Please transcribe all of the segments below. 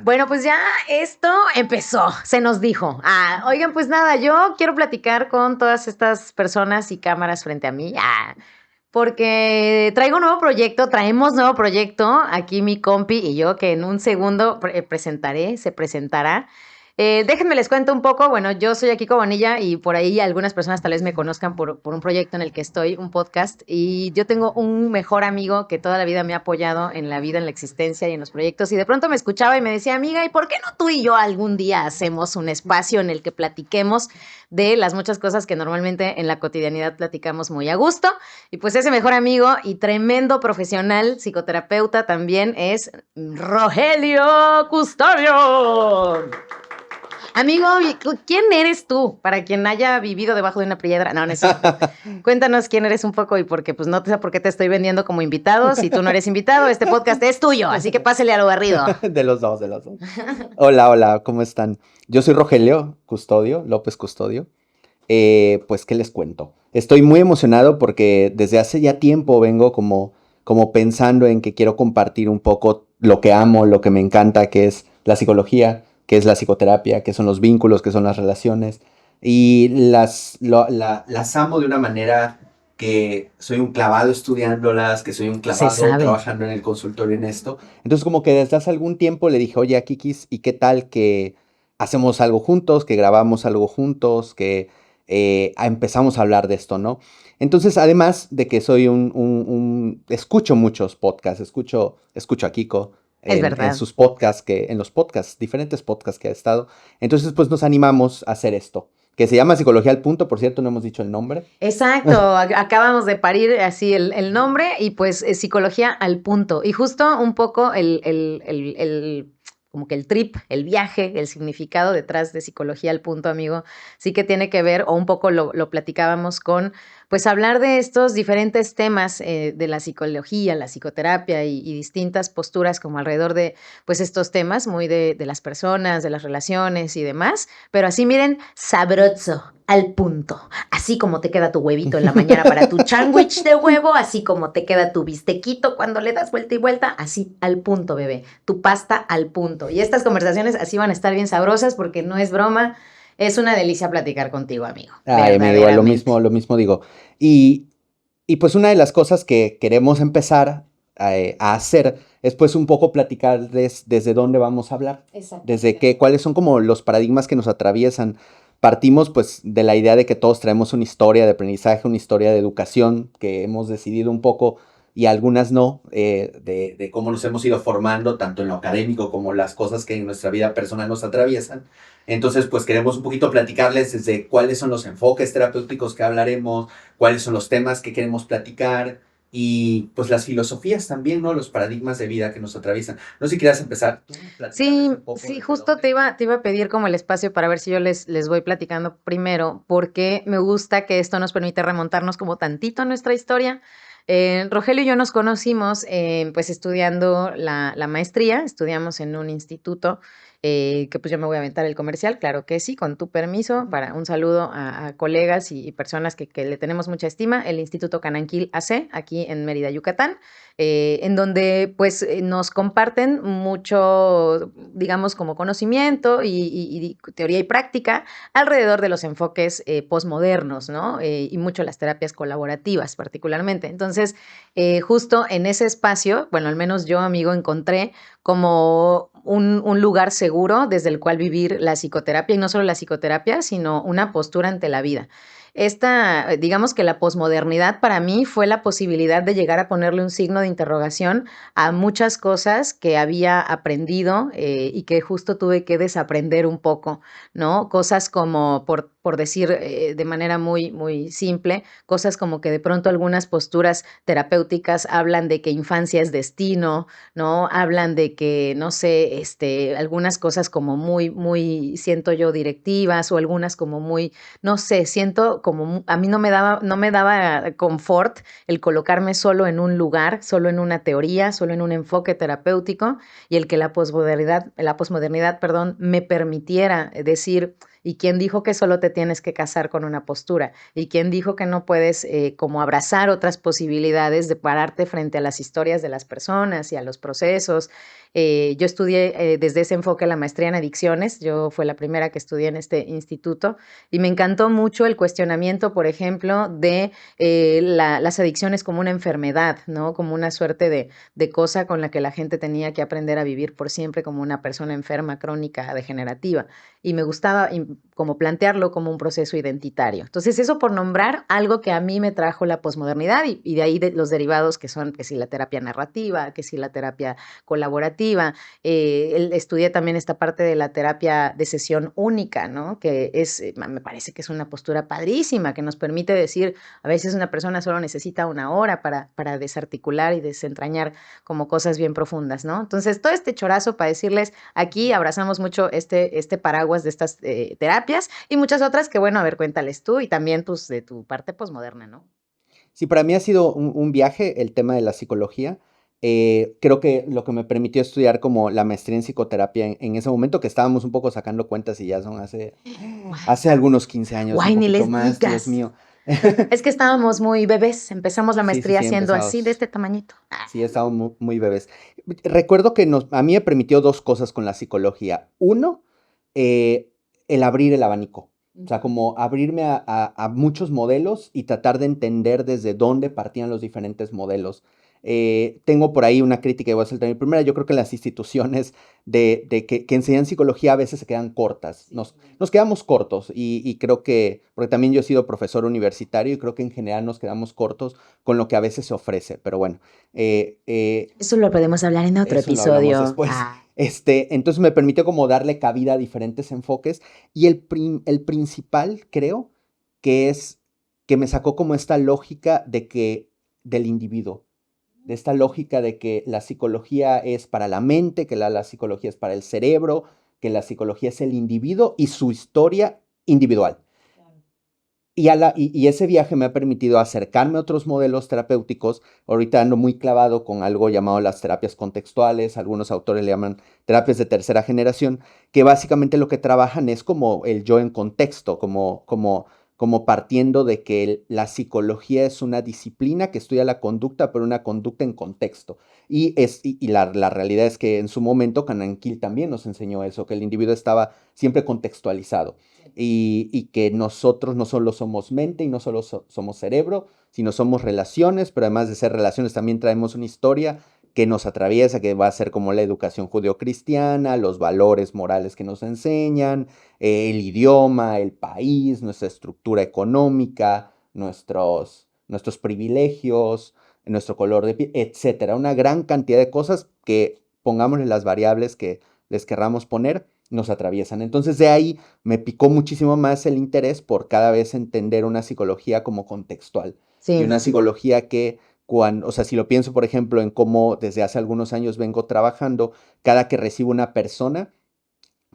Bueno, pues ya esto empezó, se nos dijo. Oigan, pues nada, yo quiero platicar con todas estas personas y cámaras frente a mí, porque traigo un nuevo proyecto, traemos nuevo proyecto, aquí mi compi y yo, que en un segundo se presentará. Déjenme les cuento un poco. Bueno, yo soy Kiko Bonilla y por ahí algunas personas tal vez me conozcan por un proyecto en el que estoy, un podcast, y yo tengo un mejor amigo que toda la vida me ha apoyado en la vida, en la existencia y en los proyectos, y de pronto me escuchaba y me decía, amiga, ¿y por qué no tú y yo algún día hacemos un espacio en el que platiquemos de las muchas cosas que normalmente en la cotidianidad platicamos muy a gusto? Y pues ese mejor amigo y tremendo profesional, psicoterapeuta también, es Rogelio Custodio. Amigo, ¿quién eres tú? Para quien haya vivido debajo de una piedra. No, no es cierto. Cuéntanos quién eres un poco y porque pues no sé por qué te estoy vendiendo como invitado. Si tú no eres invitado, este podcast es tuyo, así que pásele a lo barrido. De los dos, de los dos. Hola, hola, ¿cómo están? Yo soy Rogelio Custodio, López Custodio. Pues, ¿qué les cuento? Estoy muy emocionado porque desde hace ya tiempo vengo como pensando en que quiero compartir un poco lo que amo, lo que me encanta, que es la psicología, que es la psicoterapia, que son los vínculos, que son las relaciones. Y las amo de una manera que soy un clavado estudiándolas, que soy un Se clavado sabe. trabajando en el consultorio en esto. Entonces como que desde hace algún tiempo le dije, oye, a Kikis, ¿y qué tal que hacemos algo juntos, que grabamos algo juntos, que empezamos a hablar de esto, ¿no? Entonces, además de que soy escucho muchos podcasts, escucho a Kiko Es en verdad. sus podcasts, en los podcasts, diferentes podcasts que ha estado. Entonces, pues nos animamos a hacer esto, que se llama Psicología al Punto, por cierto, no hemos dicho el nombre. Exacto, acabamos de parir así el nombre y pues psicología al punto. Y justo un poco como que el trip, el viaje, el significado detrás de psicología al punto, amigo, sí que tiene que ver, o un poco lo platicábamos con, pues hablar de estos diferentes temas de la psicología, la psicoterapia y distintas posturas como alrededor de pues estos temas, muy de las personas, de las relaciones y demás, pero así miren, sabroso, al punto. Así como te queda tu huevito en la mañana para tu sándwich de huevo, así como te queda tu bistequito cuando le das vuelta y vuelta, así al punto, bebé. Tu pasta al punto. Y estas conversaciones así van a estar bien sabrosas porque no es broma, es una delicia platicar contigo, amigo. Ay, amigo, Verdaderamente. lo mismo digo. Y, y pues una de las cosas que queremos empezar a hacer es pues un poco platicarles desde dónde vamos a hablar, Exacto. desde qué, cuáles son como los paradigmas que nos atraviesan. Partimos pues de la idea de que todos traemos una historia de aprendizaje, una historia de educación que hemos decidido un poco y algunas no, de cómo nos hemos ido formando tanto en lo académico como las cosas que en nuestra vida personal nos atraviesan. Entonces, pues queremos un poquito platicarles desde cuáles son los enfoques terapéuticos que hablaremos, cuáles son los temas que queremos platicar y pues las filosofías también, ¿no? Los paradigmas de vida que nos atraviesan. No sé si quieras empezar tú, platicarles Sí, un poco sí, desde justo dónde. te iba a pedir como el espacio para ver si yo les voy platicando primero, porque me gusta que esto nos permite remontarnos como tantito a nuestra historia. Rogelio y yo nos conocimos pues estudiando la maestría, estudiamos en un instituto que pues yo me voy a aventar el comercial, claro que sí, con tu permiso, para un saludo a colegas y personas que le tenemos mucha estima, el Instituto Cananquil AC, aquí en Mérida, Yucatán, en donde pues nos comparten mucho, digamos, como conocimiento y teoría y práctica alrededor de los enfoques posmodernos, ¿no? Y mucho las terapias colaborativas particularmente. Entonces, justo en ese espacio, bueno, al menos yo, amigo, encontré como un lugar seguro desde el cual vivir la psicoterapia, y no solo la psicoterapia, sino una postura ante la vida. Esta, digamos que la posmodernidad para mí fue la posibilidad de llegar a ponerle un signo de interrogación a muchas cosas que había aprendido y que justo tuve que desaprender un poco, ¿no? Cosas como, por decir de manera muy, muy simple, cosas como que de pronto algunas posturas terapéuticas hablan de que infancia es destino, ¿no? Hablan de que, no sé, algunas cosas como muy, muy, siento yo, directivas o algunas como muy no sé, siento como a mí no me daba confort el colocarme solo en un lugar, solo en una teoría, solo en un enfoque terapéutico y el que la posmodernidad, perdón, me permitiera decir ¿Y quién dijo que solo te tienes que casar con una postura? ¿Y quién dijo que no puedes como abrazar otras posibilidades de pararte frente a las historias de las personas y a los procesos? Yo estudié desde ese enfoque la maestría en adicciones. Yo fue la primera que estudié en este instituto y me encantó mucho el cuestionamiento, por ejemplo, de las adicciones como una enfermedad, ¿no? Como una suerte de cosa con la que la gente tenía que aprender a vivir por siempre como una persona enferma, crónica, degenerativa. Y me gustaba como plantearlo como un proceso identitario. Entonces, eso por nombrar algo que a mí me trajo la posmodernidad y de ahí los derivados que son, que si la terapia narrativa, que si la terapia colaborativa. Estudié también esta parte de la terapia de sesión única, ¿no? Que es, me parece que es una postura padrísima, que nos permite decir, a veces una persona solo necesita una hora para desarticular y desentrañar como cosas bien profundas, ¿no? Entonces, todo este chorazo para decirles, aquí abrazamos mucho este paraguas de estas terapias y muchas otras que, bueno, a ver, cuéntales tú y también tus, de tu parte posmoderna, ¿no? Sí, para mí ha sido un viaje el tema de la psicología. Creo que lo que me permitió estudiar como la maestría en psicoterapia en ese momento, que estábamos un poco sacando cuentas y ya son Guay, hace algunos 15 años, un guay, ni poquito les más, Dios digas. mío. Es que estábamos muy bebés, empezamos la Sí, sí, maestría sí, siendo así, de empezados. este tamañito. Sí, estábamos muy bebés. Recuerdo que a mí me permitió dos cosas con la psicología. Uno, eh, el abrir el abanico. O sea, como abrirme a muchos modelos y tratar de entender desde dónde partían los diferentes modelos. Tengo por ahí una crítica, y voy a hacer también. Primera, yo creo que las instituciones que enseñan psicología a veces se quedan cortas. Nos quedamos cortos y creo que, porque también yo he sido profesor universitario y creo que en general nos quedamos cortos con lo que a veces se ofrece. Pero bueno, eh, eh, Eso lo podemos hablar en otro eso lo hablamos episodio. después. Entonces me permitió como darle cabida a diferentes enfoques y el principal, creo, que es que me sacó como esta lógica del individuo, de esta lógica de que la psicología es para la mente, que la psicología es para el cerebro, que la psicología es el individuo y su historia individual. Y ese viaje me ha permitido acercarme a otros modelos terapéuticos. Ahorita ando muy clavado con algo llamado las terapias contextuales, algunos autores le llaman terapias de tercera generación, que básicamente lo que trabajan es como el yo en contexto, como partiendo de que la psicología es una disciplina que estudia la conducta, pero una conducta en contexto. Y la realidad es que en su momento Cananquil también nos enseñó eso, que el individuo estaba siempre contextualizado y que nosotros no solo somos mente y no solo somos cerebro, sino somos relaciones, pero además de ser relaciones también traemos una historia que nos atraviesa, que va a ser como la educación judeocristiana, los valores morales que nos enseñan, el idioma, el país, nuestra estructura económica, nuestros privilegios, nuestro color de piel, etcétera. Una gran cantidad de cosas que, pongámosle las variables que les querramos poner, nos atraviesan. Entonces de ahí me picó muchísimo más el interés por cada vez entender una psicología como contextual y Sí, una psicología que o sea, si lo pienso, por ejemplo, en cómo desde hace algunos años vengo trabajando, cada que recibo una persona,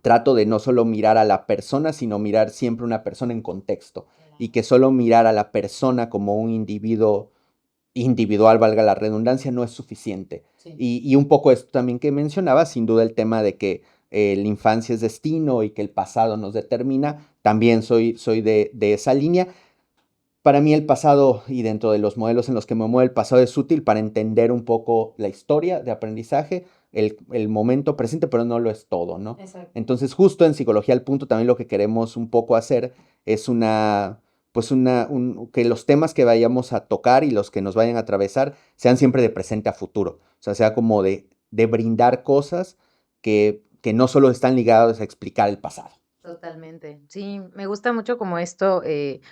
trato de no solo mirar a la persona, sino mirar siempre una persona en contexto y que solo mirar a la persona como un individuo individual, valga la redundancia, no es suficiente. sí. Y un poco esto también que mencionaba, sin duda el tema de que la infancia es destino y que el pasado nos determina, también soy de esa línea. Para mí el pasado y dentro de los modelos en los que me muevo, el pasado es útil para entender un poco la historia de aprendizaje, el momento presente, pero no lo es todo, ¿no? Exacto. Entonces, justo en psicología al punto también lo que queremos un poco hacer es que los temas que vayamos a tocar y los que nos vayan a atravesar sean siempre de presente a futuro. O sea, sea como de brindar cosas que no solo están ligadas a explicar el pasado. Totalmente. Sí, me gusta mucho como esto,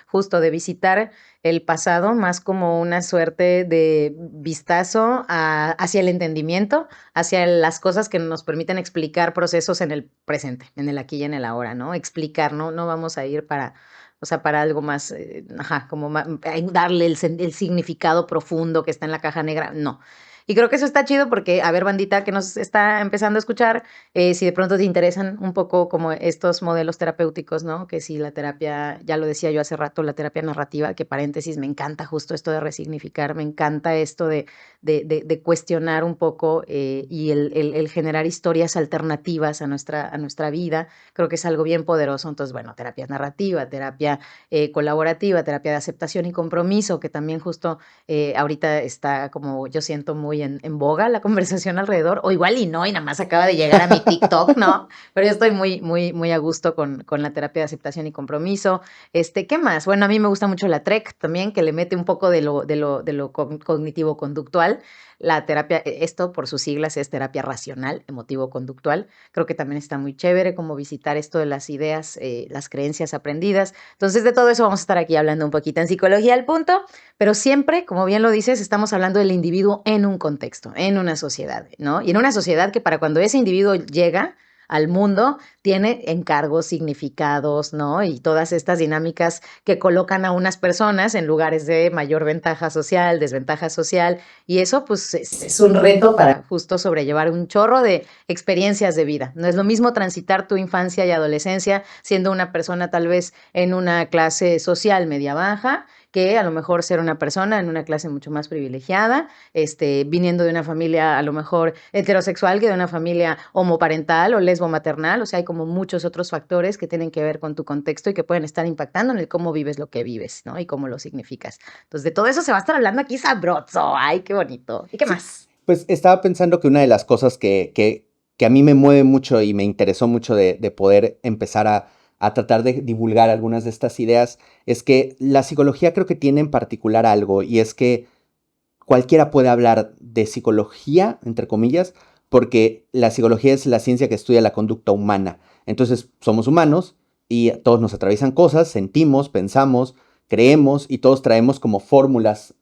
justo de visitar el pasado, más como una suerte de vistazo hacia el entendimiento, hacia las cosas que nos permiten explicar procesos en el presente, en el aquí y en el ahora, ¿no? Explicar, ¿no? No vamos a ir para, o sea, para algo más, ajá, como darle el significado profundo que está en la caja negra, no. Y creo que eso está chido porque, a ver, bandita que nos está empezando a escuchar, si de pronto te interesan un poco como estos modelos terapéuticos, ¿no? Que si la terapia, ya lo decía yo hace rato, la terapia narrativa, que paréntesis, me encanta justo esto de resignificar, me encanta esto de cuestionar un poco y el generar historias alternativas a nuestra vida, creo que es algo bien poderoso. Entonces, bueno, terapia narrativa, terapia colaborativa, terapia de aceptación y compromiso, que también justo ahorita está como yo siento muy en boga la conversación alrededor, o igual y no, y nada más acaba de llegar a mi TikTok, ¿no? Pero yo estoy muy a gusto con la terapia de aceptación y compromiso. ¿Qué más? Bueno, a mí me gusta mucho la TREC también, que le mete un poco de lo cognitivo-conductual. La terapia, esto por sus siglas es terapia racional, emotivo-conductual. Creo que también está muy chévere como visitar esto de las ideas, las creencias aprendidas. Entonces, de todo eso vamos a estar aquí hablando un poquito en Psicología al Punto, pero siempre, como bien lo dices, estamos hablando del individuo en un contexto, en una sociedad, ¿no? Y en una sociedad que para cuando ese individuo llega al mundo, tiene encargos, significados, ¿no? Y todas estas dinámicas que colocan a unas personas en lugares de mayor ventaja social, desventaja social, y eso pues es un reto para justo sobrellevar un chorro de experiencias de vida. No es lo mismo transitar tu infancia y adolescencia siendo una persona tal vez en una clase social media baja, que a lo mejor ser una persona en una clase mucho más privilegiada, viniendo de una familia a lo mejor heterosexual que de una familia homoparental o lesbo-maternal. O sea, hay como muchos otros factores que tienen que ver con tu contexto y que pueden estar impactando en el cómo vives lo que vives, ¿no? Y cómo lo significas. Entonces, de todo eso se va a estar hablando aquí sabroso. Ay, qué bonito. ¿Y qué Sí, más? pues estaba pensando que una de las cosas que a mí me mueve mucho y me interesó mucho de poder empezar a tratar de divulgar algunas de estas ideas es que la psicología creo que tiene en particular algo y es que cualquiera puede hablar de psicología, entre comillas, porque la psicología es la ciencia que estudia la conducta humana. Entonces, somos humanos y todos nos atraviesan cosas, sentimos, pensamos, creemos y todos traemos como fórmulas.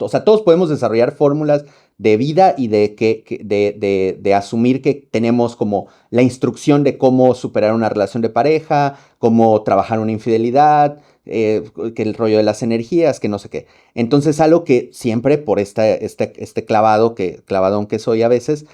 O sea, todos podemos desarrollar fórmulas de vida y de asumir que tenemos como la instrucción de cómo superar una relación de pareja, cómo trabajar una infidelidad, que el rollo de las energías, que no sé qué. Entonces, algo que siempre por este clavadón que soy a veces,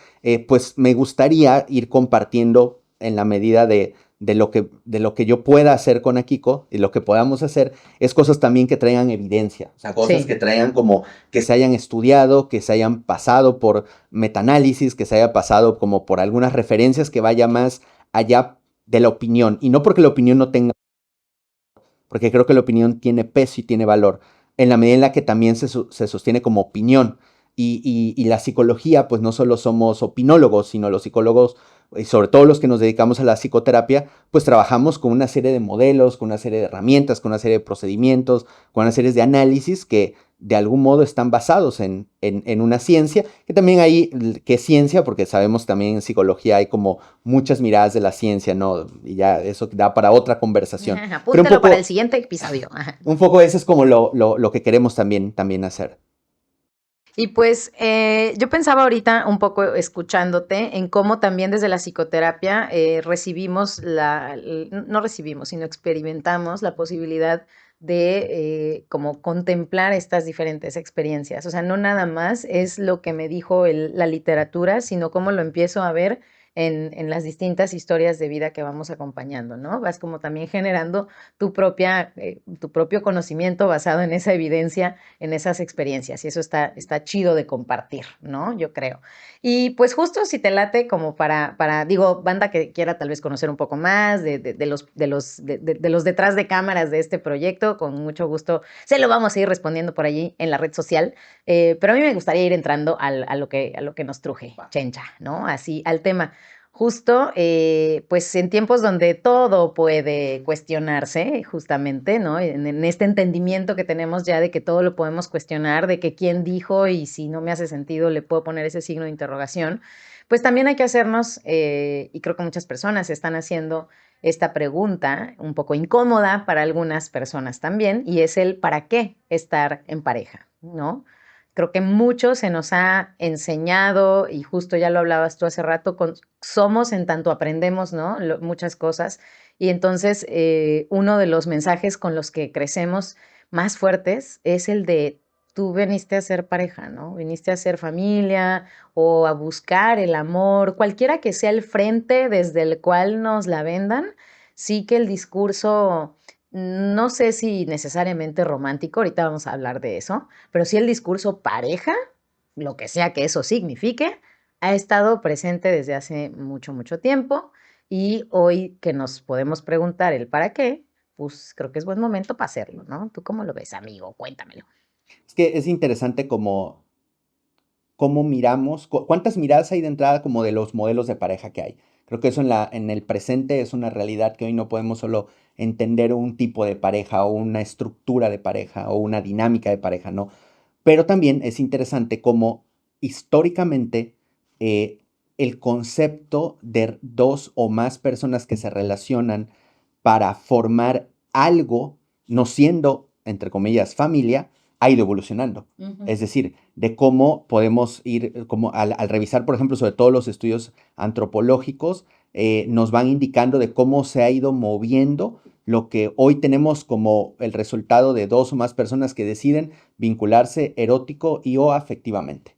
pues me gustaría ir compartiendo en la medida de lo que yo pueda hacer con Akiko y lo que podamos hacer es cosas también que traigan evidencia, o sea, cosas Sí. que traigan como que se hayan estudiado, que se hayan pasado por metaanálisis, que se haya pasado como por algunas referencias que vaya más allá de la opinión. Y no porque la opinión no tenga, porque creo que la opinión tiene peso y tiene valor, en la medida en la que también se sostiene como opinión. Y la psicología, pues no solo somos opinólogos, sino los psicólogos, y sobre todo los que nos dedicamos a la psicoterapia, pues trabajamos con una serie de modelos, con una serie de herramientas, con una serie de procedimientos, con una serie de análisis que de algún modo están basados en una ciencia, que también hay, que es ciencia, porque sabemos también en psicología hay como muchas miradas de la ciencia, ¿no? Y ya eso da para otra conversación. Pero Apúntelo para el siguiente episodio. un poco eso es como lo que queremos también hacer. Y pues yo pensaba ahorita un poco escuchándote en cómo también desde la psicoterapia recibimos no recibimos, sino experimentamos la posibilidad de como contemplar estas diferentes experiencias. O sea, no nada más es lo que me dijo la literatura, sino cómo lo empiezo a ver en las distintas historias de vida que vamos acompañando, ¿no? Vas como también generando tu propio conocimiento basado en esa evidencia, en esas experiencias, y eso está chido de compartir, ¿no? Yo creo. Y pues justo si te late como digo, banda que quiera tal vez conocer un poco más de los detrás de cámaras de este proyecto, con mucho gusto se lo vamos a ir respondiendo por allí en la red social, pero a mí me gustaría ir entrando a lo que nos truje, chencha, ¿no? Así al tema. Justo, pues en tiempos donde todo puede cuestionarse, justamente, ¿no? En este entendimiento que tenemos ya de que todo lo podemos cuestionar, de que quién dijo y si no me hace sentido le puedo poner ese signo de interrogación, pues también hay que hacernos, y creo que muchas personas están haciendo esta pregunta un poco incómoda para algunas personas también, y es el ¿para qué estar en pareja? ¿No? Creo que mucho se nos ha enseñado, y justo ya lo hablabas tú hace rato, somos en tanto aprendemos, ¿no? Muchas cosas. Y entonces uno de los mensajes con los que crecemos más fuertes es el de tú viniste a ser pareja, ¿no? Viniste a ser familia o a buscar el amor, cualquiera que sea el frente desde el cual nos la vendan, sí que el discurso, no sé si necesariamente romántico, ahorita vamos a hablar de eso, pero sí el discurso pareja, lo que sea que eso signifique, ha estado presente desde hace mucho, mucho tiempo y hoy que nos podemos preguntar el para qué, pues creo que es buen momento para hacerlo, ¿no? ¿Tú cómo lo ves, amigo? Cuéntamelo. Es que es interesante como cómo miramos, cuántas miradas hay de entrada como de los modelos de pareja que hay. Creo que eso en el presente es una realidad que hoy no podemos solo entender un tipo de pareja o una estructura de pareja o una dinámica de pareja, ¿no? Pero también es interesante cómo históricamente eh, el concepto de dos o más personas que se relacionan para formar algo, no siendo, entre comillas, familia, ha ido evolucionando. Es decir, de cómo podemos ir, como al revisar, por ejemplo, sobre todo los estudios antropológicos, nos van indicando de cómo se ha ido moviendo lo que hoy tenemos como el resultado de dos o más personas que deciden vincularse erótico y o afectivamente.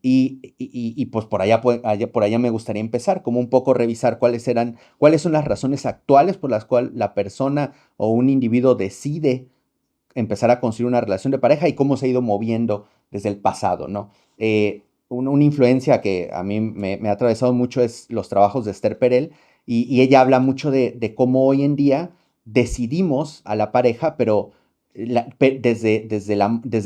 Y pues por allá me gustaría empezar, como un poco revisar cuáles son las razones actuales por las cuales la persona o un individuo decide empezar a construir una relación de pareja y cómo se ha ido moviendo desde el pasado, ¿no? Una influencia que a mí me ha atravesado mucho es los trabajos de Esther Perel y ella habla mucho de cómo hoy en día decidimos a la pareja, pero desde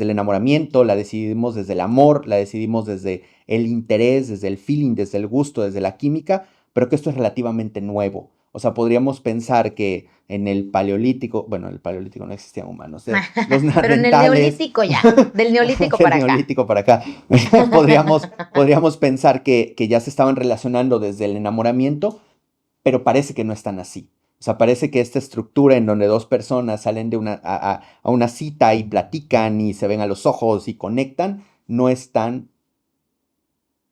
el enamoramiento, la decidimos desde el amor, la decidimos desde el interés, desde el feeling, desde el gusto, desde la química, pero que esto es relativamente nuevo. O sea, podríamos pensar que en el paleolítico, bueno, en el paleolítico no existían humanos, los Pero en el neandertales, neolítico ya, del neolítico del para acá. neolítico para acá, podríamos pensar que ya se estaban relacionando desde el enamoramiento, pero parece que no están así. O sea, parece que esta estructura en donde dos personas salen a una cita y platican y se ven a los ojos y conectan, no es tan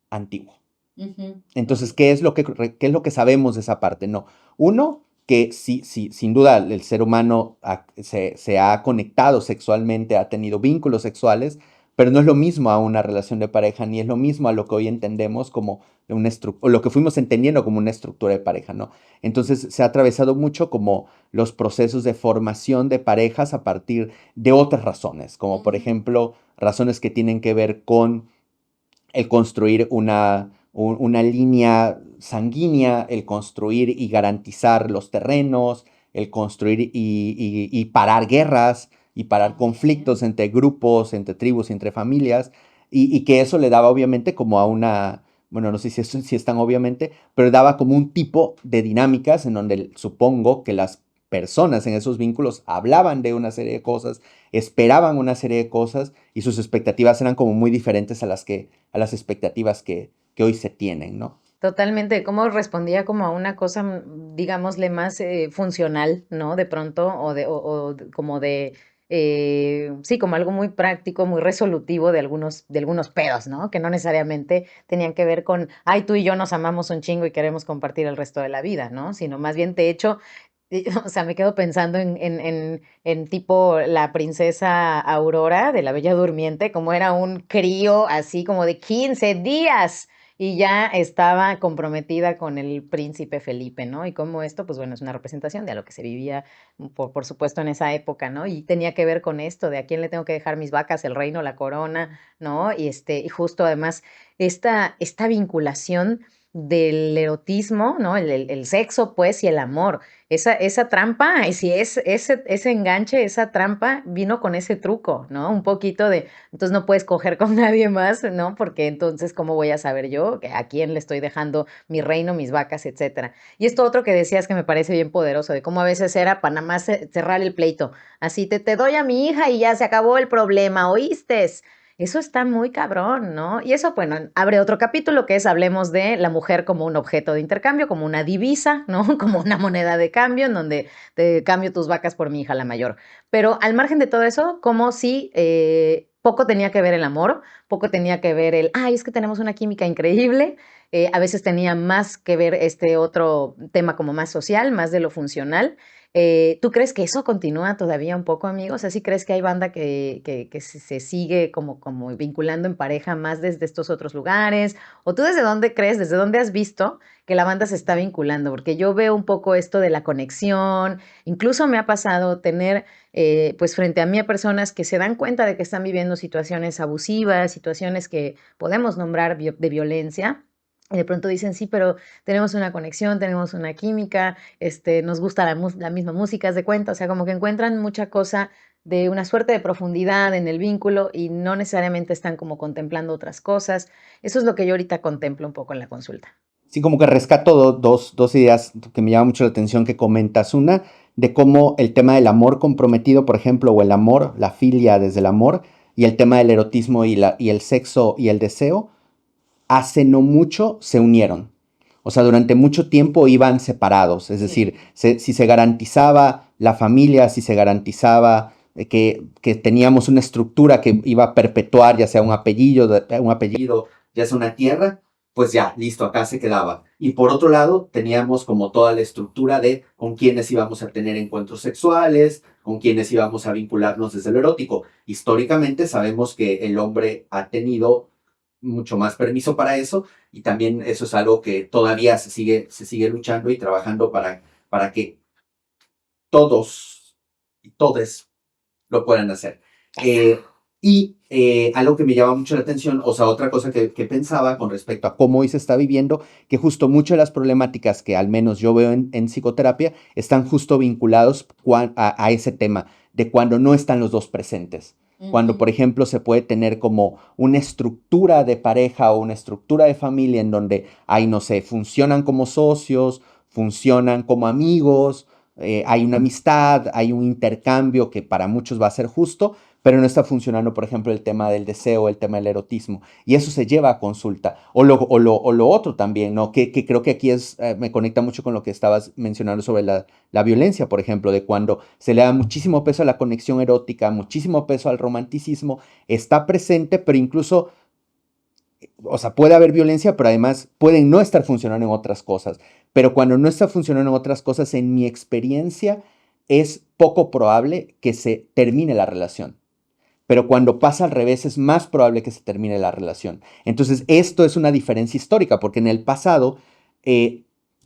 antiguo. Entonces, ¿qué es lo que sabemos de esa parte? No. Uno, que sí, sí, sin duda el ser humano se ha conectado sexualmente, ha tenido vínculos sexuales, pero no es lo mismo a una relación de pareja, ni es lo mismo a lo que hoy entendemos como o lo que fuimos entendiendo como una estructura de pareja, ¿no? Entonces se ha atravesado mucho como los procesos de formación de parejas a partir de otras razones, como por ejemplo razones que tienen que ver con el construir una línea sanguínea, el construir y garantizar los terrenos, el construir y parar guerras y parar conflictos entre grupos, entre tribus, entre familias, y que eso le daba obviamente como a una, bueno, no sé si es tan obviamente, pero daba como un tipo de dinámicas en donde supongo que las personas en esos vínculos hablaban de una serie de cosas, esperaban una serie de cosas y sus expectativas eran como muy diferentes a las expectativas que hoy se tienen, ¿no? Totalmente, cómo respondía como a una cosa, digámosle, más funcional, ¿no? De pronto, como de, sí, como algo muy práctico, muy resolutivo de algunos pedos, ¿no? Que no necesariamente tenían que ver con, ay, tú y yo nos amamos un chingo y queremos compartir el resto de la vida, ¿no? Sino más bien, de hecho, o sea, me quedo pensando en tipo la princesa Aurora de la Bella Durmiente, como era un crío así como de 15 días y ya estaba comprometida con el príncipe Felipe, ¿no? Y como esto, pues bueno, es una representación de lo que se vivía, por supuesto, en esa época, ¿no? Y tenía que ver con esto, de a quién le tengo que dejar mis vacas, el reino, la corona, ¿no? Y justo además, esta vinculación del erotismo, ¿no? El sexo, pues, y el amor. Esa trampa, y si es ese enganche, esa trampa vino con ese truco, ¿no? Un poquito de, entonces no puedes coger con nadie más, ¿no? Porque entonces, ¿cómo voy a saber yo a quién le estoy dejando mi reino, mis vacas, etcétera? Y esto otro que decías que me parece bien poderoso, de cómo a veces era para nada más cerrar el pleito. Así te doy a mi hija y ya se acabó el problema, ¿oíste? Eso está muy cabrón, ¿no? Y eso, bueno, abre otro capítulo que es hablemos de la mujer como un objeto de intercambio, como una divisa, ¿no? Como una moneda de cambio en donde te cambio tus vacas por mi hija la mayor. Pero al margen de todo eso, como si poco tenía que ver el amor, poco tenía que ver ay, es que tenemos una química increíble. A veces tenía más que ver este otro tema como más social, más de lo funcional. ¿Tú crees que eso continúa todavía un poco, amigos? O sea, ¿sí crees que hay banda que se sigue como vinculando en pareja más desde estos otros lugares? ¿O tú desde dónde crees, desde dónde has visto que la banda se está vinculando? Porque yo veo un poco esto de la conexión, incluso me ha pasado tener pues frente a mí a personas que se dan cuenta de que están viviendo situaciones abusivas, situaciones que podemos nombrar de violencia. Y de pronto dicen, sí, pero tenemos una conexión, tenemos una química, nos gusta la misma música, haz de cuenta, o sea, como que encuentran mucha cosa de una suerte de profundidad en el vínculo y no necesariamente están como contemplando otras cosas. Eso es lo que yo ahorita contemplo un poco en la consulta. Sí, como que rescato dos ideas que me llama mucho la atención que comentas. Una, de cómo el tema del amor comprometido, por ejemplo, o el amor, la filia desde el amor, y el tema del erotismo y el sexo y el deseo, hace no mucho se unieron. O sea, durante mucho tiempo iban separados. Es decir, si se garantizaba la familia, si se garantizaba que teníamos una estructura que iba a perpetuar, ya sea un apellido, ya sea una tierra, pues ya, listo, acá se quedaba. Y por otro lado, teníamos como toda la estructura de con quiénes íbamos a tener encuentros sexuales, con quiénes íbamos a vincularnos desde lo erótico. Históricamente sabemos que el hombre ha tenido mucho más permiso para eso y también eso es algo que todavía se sigue luchando y trabajando para que todos y todes lo puedan hacer. Algo que me llama mucho la atención, o sea, otra cosa que pensaba con respecto a cómo hoy se está viviendo, que justo muchas de las problemáticas que al menos yo veo en psicoterapia están justo vinculados a ese tema de cuando no están los dos presentes. Cuando, por ejemplo, se puede tener como una estructura de pareja o una estructura de familia en donde hay, no sé, funcionan como socios, funcionan como amigos, hay una amistad, hay un intercambio que para muchos va a ser justo, pero no está funcionando, por ejemplo, el tema del deseo, el tema del erotismo, y eso se lleva a consulta. O lo otro también, ¿no? Que creo que aquí me conecta mucho con lo que estabas mencionando sobre la violencia, por ejemplo, de cuando se le da muchísimo peso a la conexión erótica, muchísimo peso al romanticismo, está presente, pero incluso, o sea, puede haber violencia, pero además pueden no estar funcionando en otras cosas. Pero cuando no está funcionando en otras cosas, en mi experiencia, es poco probable que se termine la relación. Pero cuando pasa al revés, es más probable que se termine la relación. Entonces, esto es una diferencia histórica, porque en el pasado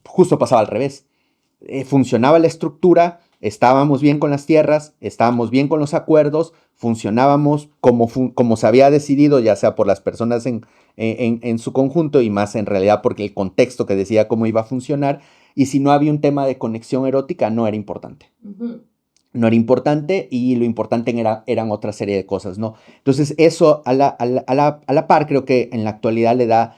justo pasaba al revés. Funcionaba la estructura, estábamos bien con las tierras, estábamos bien con los acuerdos, funcionábamos como se había decidido, ya sea por las personas en su conjunto y más en realidad porque el contexto que decía cómo iba a funcionar, y si no había un tema de conexión erótica, no era importante. No era importante y lo importante eran otra serie de cosas, ¿no? Entonces, eso a la par creo que en la actualidad le da,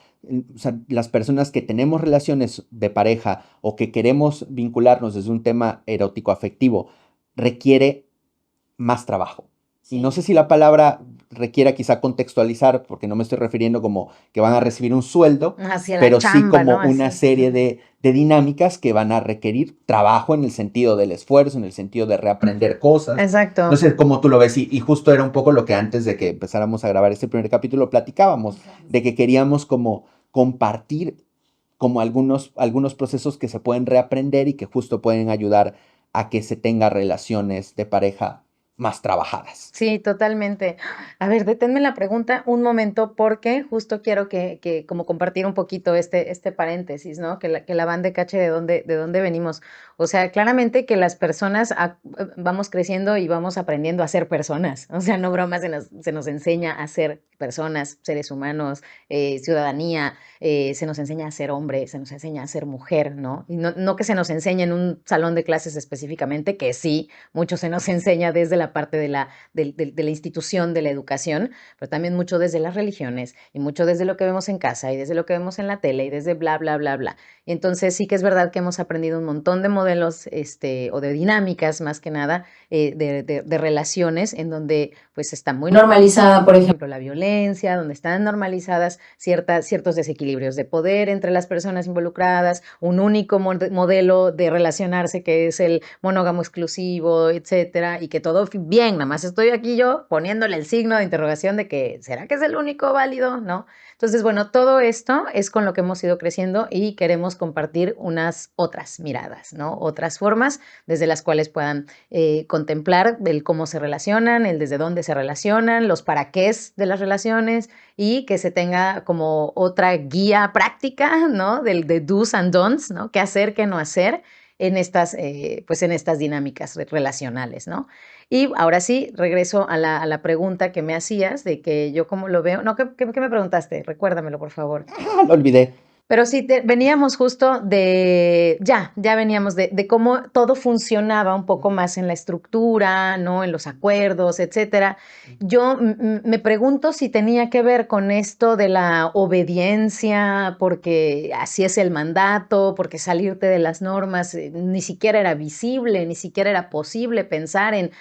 o sea, las personas que tenemos relaciones de pareja o que queremos vincularnos desde un tema erótico afectivo, requiere más trabajo. Y no sé si la palabra requiera quizá contextualizar, porque no me estoy refiriendo como que van a recibir un sueldo, Hacia la pero sí chamba, como ¿no? una Así. serie de dinámicas que van a requerir trabajo en el sentido del esfuerzo, en el sentido de reaprender cosas. Exacto. No sé cómo tú lo ves, y justo era un poco lo que antes de que empezáramos a grabar este primer capítulo platicábamos, de que queríamos como compartir como algunos procesos que se pueden reaprender y que justo pueden ayudar a que se tenga relaciones de pareja más trabajadas. Sí, totalmente. A ver, deténme la pregunta un momento porque justo quiero que como compartir un poquito este paréntesis, ¿no? Que la banda cache de dónde venimos. O sea, claramente que las personas vamos creciendo y vamos aprendiendo a ser personas. O sea, no bromas, se nos enseña a ser personas, seres humanos, ciudadanía, se nos enseña a ser hombre, se nos enseña a ser mujer, ¿no? Y no que se nos enseñe en un salón de clases específicamente, que sí, mucho se nos enseña desde la parte de la institución de la educación, pero también mucho desde las religiones y mucho desde lo que vemos en casa y desde lo que vemos en la tele y desde bla, bla, bla, bla. Y entonces sí que es verdad que hemos aprendido un montón de modelos o de dinámicas más que nada de relaciones en donde pues está muy normalizada, por ejemplo, la violencia, donde están normalizadas ciertos desequilibrios de poder entre las personas involucradas, un único modelo de relacionarse que es el monógamo exclusivo, etcétera, y que todo bien, nada más estoy aquí yo poniéndole el signo de interrogación de que ¿será que es el único válido? ¿No? Entonces, bueno, todo esto es con lo que hemos ido creciendo y queremos compartir unas otras miradas, ¿no? Otras formas desde las cuales puedan contemplar el cómo se relacionan, el desde dónde se relacionan, los para qué de las relaciones y que se tenga como otra guía práctica, ¿no? De do's and don'ts, ¿no? Qué hacer, qué no hacer pues en estas dinámicas relacionales, ¿no? Y ahora sí, regreso a la pregunta que me hacías de que yo cómo lo veo. No, ¿qué me preguntaste? Recuérdamelo, por favor. Ah, lo olvidé. Pero sí, veníamos justo ya veníamos de cómo todo funcionaba un poco más en la estructura, ¿no? En los acuerdos, etcétera. Yo me pregunto si tenía que ver con esto de la obediencia, porque así es el mandato, porque salirte de las normas ni siquiera era visible, ni siquiera era posible pensar en,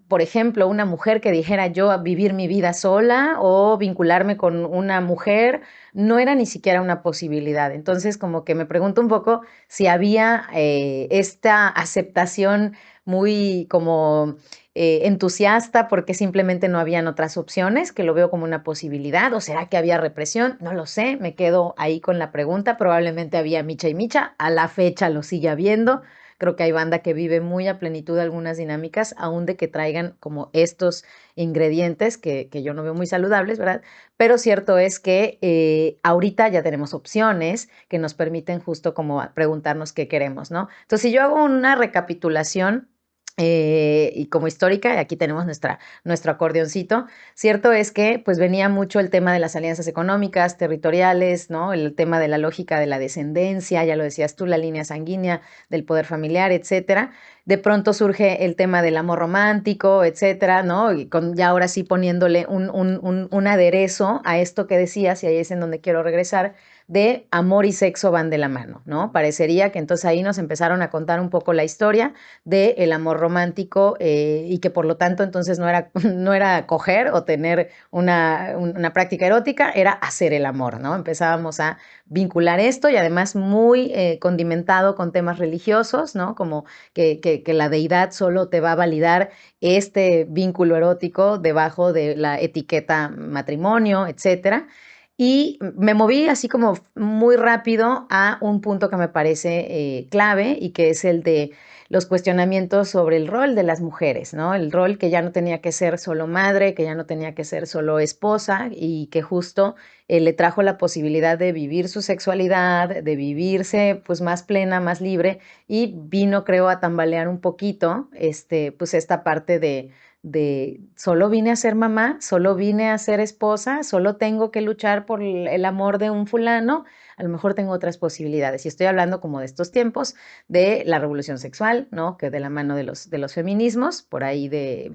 por ejemplo, una mujer que dijera yo a vivir mi vida sola o vincularme con una mujer, no era ni siquiera una posibilidad. Entonces, como que me pregunto un poco si había esta aceptación muy como entusiasta porque simplemente no habían otras opciones, que lo veo como una posibilidad, o será que había represión, no lo sé, me quedo ahí con la pregunta, probablemente había micha y micha, a la fecha lo sigue habiendo. Creo que hay banda que vive muy a plenitud algunas dinámicas, aún de que traigan como estos ingredientes que yo no veo muy saludables, ¿verdad? Pero cierto es que ahorita ya tenemos opciones que nos permiten justo como preguntarnos qué queremos, ¿no? Entonces, si yo hago una recapitulación y como histórica, aquí tenemos nuestro acordeoncito, cierto es que pues venía mucho el tema de las alianzas económicas, territoriales, ¿no? El tema de la lógica de la descendencia, ya lo decías tú, la línea sanguínea del poder familiar, etcétera. De pronto surge el tema del amor romántico, etcétera, ¿no? Y ya ahora sí poniéndole un aderezo a esto que decías, y ahí es en donde quiero regresar, de amor y sexo van de la mano, ¿no? Parecería que entonces ahí nos empezaron a contar un poco la historia del amor romántico y que por lo tanto entonces no era coger o tener una práctica erótica, era hacer el amor, ¿no? Empezábamos a vincular esto y además muy condimentado con temas religiosos, ¿no? Como que la deidad solo te va a validar este vínculo erótico debajo de la etiqueta matrimonio, etcétera. Y me moví así como muy rápido a un punto que me parece clave y que es el de los cuestionamientos sobre el rol de las mujeres, ¿no? El rol que ya no tenía que ser solo madre, que ya no tenía que ser solo esposa y que justo le trajo la posibilidad de vivir su sexualidad, de vivirse pues más plena, más libre y vino creo a tambalear un poquito pues esta parte de solo vine a ser mamá, solo vine a ser esposa, solo tengo que luchar por el amor de un fulano, a lo mejor tengo otras posibilidades. Y estoy hablando como de estos tiempos de la revolución sexual, ¿no? Que de la mano de los feminismos, por ahí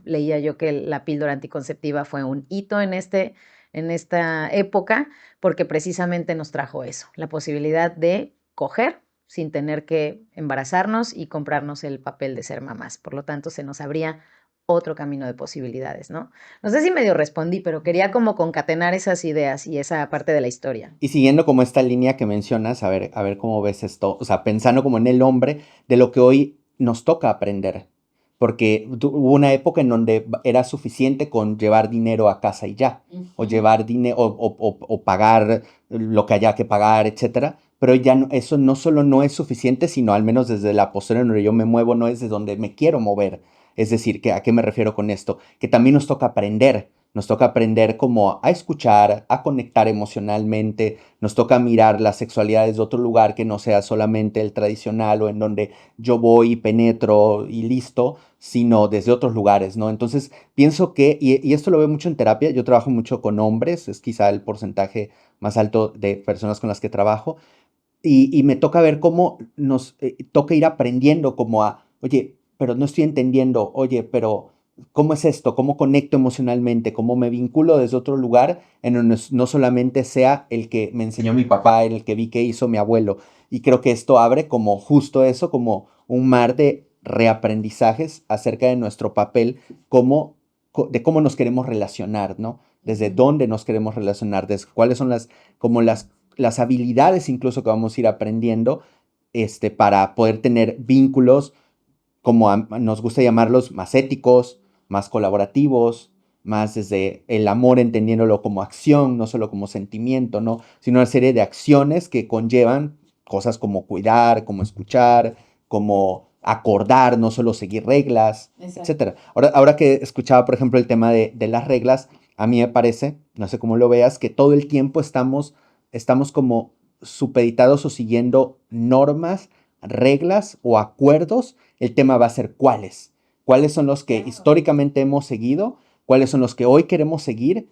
leía yo que la píldora anticonceptiva fue un hito en esta época, porque precisamente nos trajo eso, la posibilidad de coger sin tener que embarazarnos y comprarnos el papel de ser mamás. Por lo tanto, se nos abría otro camino de posibilidades, ¿no? No sé si medio respondí, pero quería como concatenar esas ideas y esa parte de la historia. Y siguiendo como esta línea que mencionas, a ver cómo ves esto, o sea, pensando como en el hombre, de lo que hoy nos toca aprender, porque hubo una época en donde era suficiente con llevar dinero a casa y ya, o llevar dinero, o pagar lo que haya que pagar, etcétera, pero ya eso no solo no es suficiente, sino al menos desde la postura en donde yo me muevo, no es de donde me quiero mover. Es decir, ¿a qué me refiero con esto? Que también nos toca aprender como a escuchar, a conectar emocionalmente, nos toca mirar la sexualidad desde otro lugar que no sea solamente el tradicional o en donde yo voy y penetro y listo, sino desde otros lugares, ¿no? Entonces, pienso que, y esto lo veo mucho en terapia, yo trabajo mucho con hombres, es quizá el porcentaje más alto de personas con las que trabajo, y me toca ver cómo nos toca ir aprendiendo como oye, pero no estoy entendiendo, oye, pero ¿cómo es esto? ¿Cómo conecto emocionalmente? ¿Cómo me vinculo desde otro lugar en donde no solamente sea el que me enseñó mi papá, el que vi que hizo mi abuelo? Y creo que esto abre como justo eso, como un mar de reaprendizajes acerca de nuestro papel, de cómo nos queremos relacionar, ¿no? Desde dónde nos queremos relacionar, desde cuáles son como las habilidades incluso que vamos a ir aprendiendo para poder tener vínculos, como nos gusta llamarlos, más éticos, más colaborativos, más desde el amor entendiéndolo como acción, no solo como sentimiento, ¿no? Sino una serie de acciones que conllevan cosas como cuidar, como escuchar, como acordar, no solo seguir reglas, Exacto. etcétera. Ahora que escuchaba, por ejemplo, el tema de las reglas, a mí me parece, no sé cómo lo veas, que todo el tiempo estamos como supeditados o siguiendo normas, reglas o acuerdos. El tema va a ser cuáles. ¿Cuáles son los que históricamente hemos seguido? ¿Cuáles son los que hoy queremos seguir?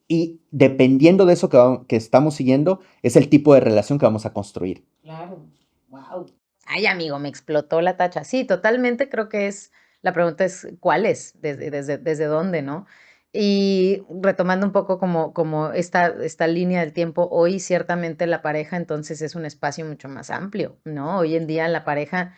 Y dependiendo de eso que estamos siguiendo, es el tipo de relación que vamos a construir. Claro, wow. Ay, amigo, me explotó la tacha. Sí, totalmente creo que la pregunta es ¿cuál es? ¿Desde dónde, no? Y retomando un poco como esta línea del tiempo, hoy ciertamente la pareja entonces es un espacio mucho más amplio, ¿no? Hoy en día la pareja